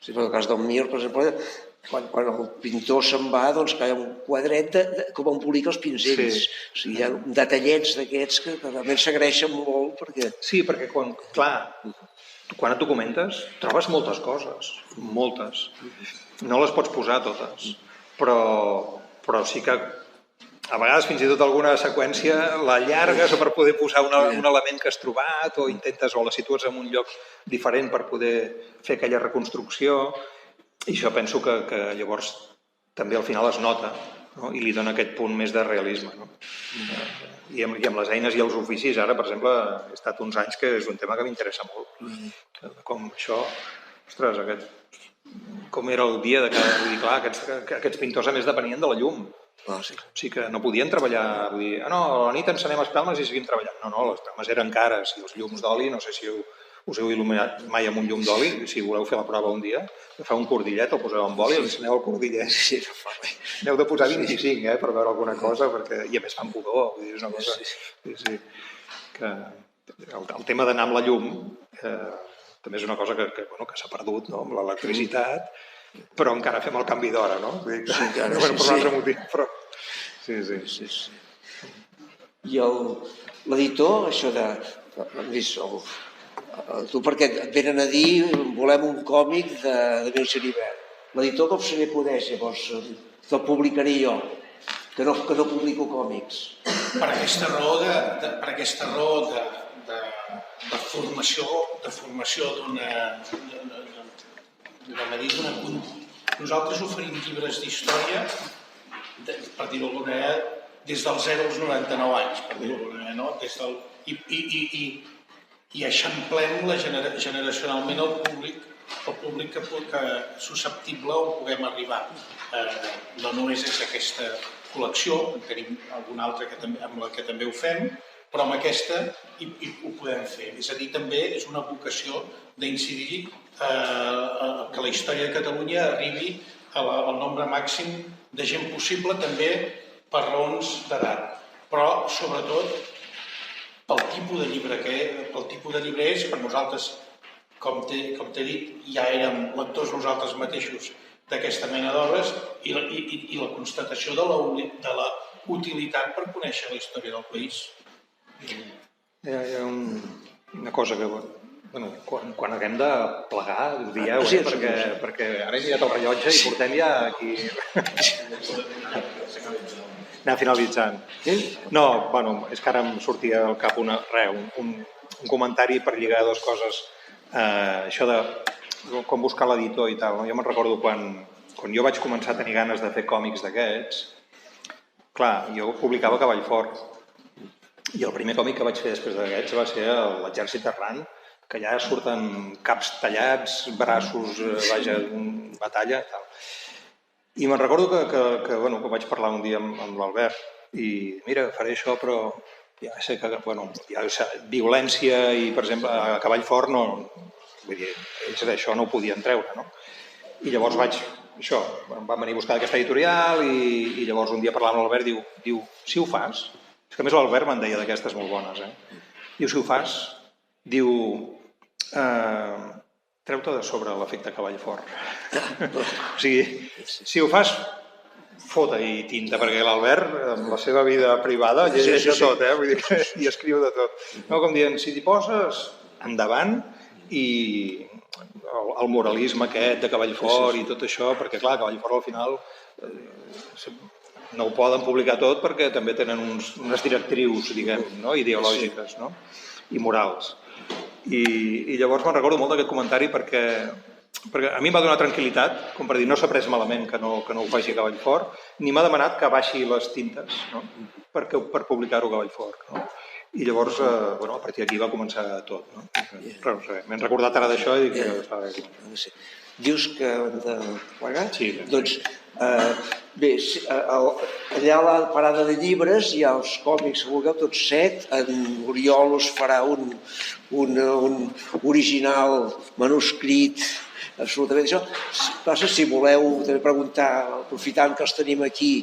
Sí, però en el cas del Mir, per exemple, quan el pintor se'n va, doncs que hi ha un quadret de com embolica els pinzells. Sí. O sigui, hi ha detallets d'aquests que realment s'agraeixen molt perquè... Sí, perquè clar, quan et documentes trobes moltes coses, moltes. No les pots posar totes, però sí que a vegades fins i tot alguna seqüència la llargues o per poder posar un element que has trobat o intentes o la situes en un lloc diferent per poder fer aquella reconstrucció. I això penso que llavors també al final es nota, no? I li dona aquest punt més de realisme. No? I amb les eines i els oficis, ara, per exemple, he estat uns anys que és un tema que m'interessa molt. Com això, ostres, com era el dia de cada... Vull dir, clar, aquests pintors a més depenien de la llum. Sí. O sigui que no podien treballar, vull dir, no, a la nit encenem espelmes i seguim treballant. No, les espelmes eren cares i els llums d'oli, no sé si us heu il·luminat mai amb un llum d'oli, si voleu fer la prova un dia, agafeu un cordillet, el poseu amb oli i enceneu el cordillet. Sí, n'heu de posar 25, per veure alguna cosa, perquè... i a més fan pudor, vull dir, és una cosa... Sí. Que el tema d'anar amb la llum també és una cosa que s'ha perdut, no?, amb l'electricitat, però encara fem el canvi d'hora, no? Vull dir, per un altre motiu, però... Sí. I l'editor, això de... Tu perquè et venen a dir volem un còmic de Mir Geribert. L'editor com se n'hi acudeix, llavors te'l publicaré jo, que no publico còmics. Per aquesta raó de formació d'una... Nosaltres oferim llibres d'història, per dir-ho d'alguna manera, des dels 0 als 99 anys, per dir-ho d'alguna manera, no? I eixamplem generacionalment el públic que susceptible on puguem arribar. No només és aquesta col·lecció, en tenim alguna altra amb la que també ho fem, però amb aquesta ho podem fer. És a dir, també és una vocació d'incidir que la història de Catalunya arribi al nombre màxim de gent possible, també per raons d'edat. Però, sobretot, pel tipus de llibre és, per nosaltres, com t'he dit, ja érem lectors nosaltres mateixos d'aquesta mena d'obres i la constatació de la utilitat per conèixer la història del país. Hi ha una cosa que, quan haguem de plegar, ho dieu, perquè ara he mirat el rellotge i portem ja aquí... anar finalitzant. No, és que ara em sortia al cap un comentari per lligar dues coses. Això de com buscar l'editor i tal. Jo me'n recordo quan jo vaig començar a tenir ganes de fer còmics d'aquests, clar, jo publicava Cavall Fort. I el primer còmic que vaig fer després d'aquests va ser l'Exèrcit Errant, que ja surten caps tallats, braços, batalla i tal. I me'n recordo que vaig parlar un dia amb l'Albert i mira, faré això, però ja sé que violència i, per exemple, a Cavall Fort no... Vull dir, ells d'això no ho podien treure, no? I llavors em van venir a buscar aquesta editorial i llavors un dia parlant amb l'Albert diu, si ho fas... És que a més l'Albert me'n deia d'aquestes molt bones, Diu, si ho fas, diu... treu-te de sobre l'efecte Cavall Fort. O sigui, si ho fas, fota-hi tinta, perquè l'Albert, amb la seva vida privada, llegeix de tot, vull dir que hi escriu de tot. No, com dient, si t'hi poses endavant i el moralisme aquest de Cavall Fort i tot això, perquè clar, Cavall Fort al final no ho poden publicar tot perquè també tenen unes directrius, diguem, ideològiques i morals. I llavors me'n recordo molt d'aquest comentari perquè a mi em va donar tranquil·litat, com per dir, no s'ha pres malament que no ho faci a Cavall Fort, ni m'ha demanat que baixi les tintes per publicar-ho a Cavall Fort. I llavors, a partir d'aquí va començar tot. Però no sé, m'he recordat ara d'això i dic que... Dius que hem de plegar? Sí. Doncs, bé, allà a la parada de llibres hi ha els còmics, si vulgueu, tots 7. En Oriol us farà un original manuscrit absolutament això. Passa, si voleu també preguntar, aprofitant que els tenim aquí,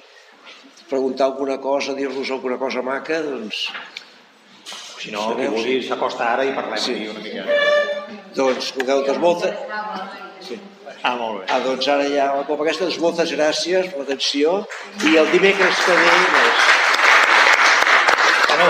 preguntar alguna cosa, dir-los alguna cosa maca, doncs... Si no, qui vulgui s'acosta ara i parlem una mica. Doncs, escolteu, doncs molta... Sí. Molt bé. Doncs ara ja, com aquesta, doncs moltes gràcies per l'atenció i el dimecres que ve més. No.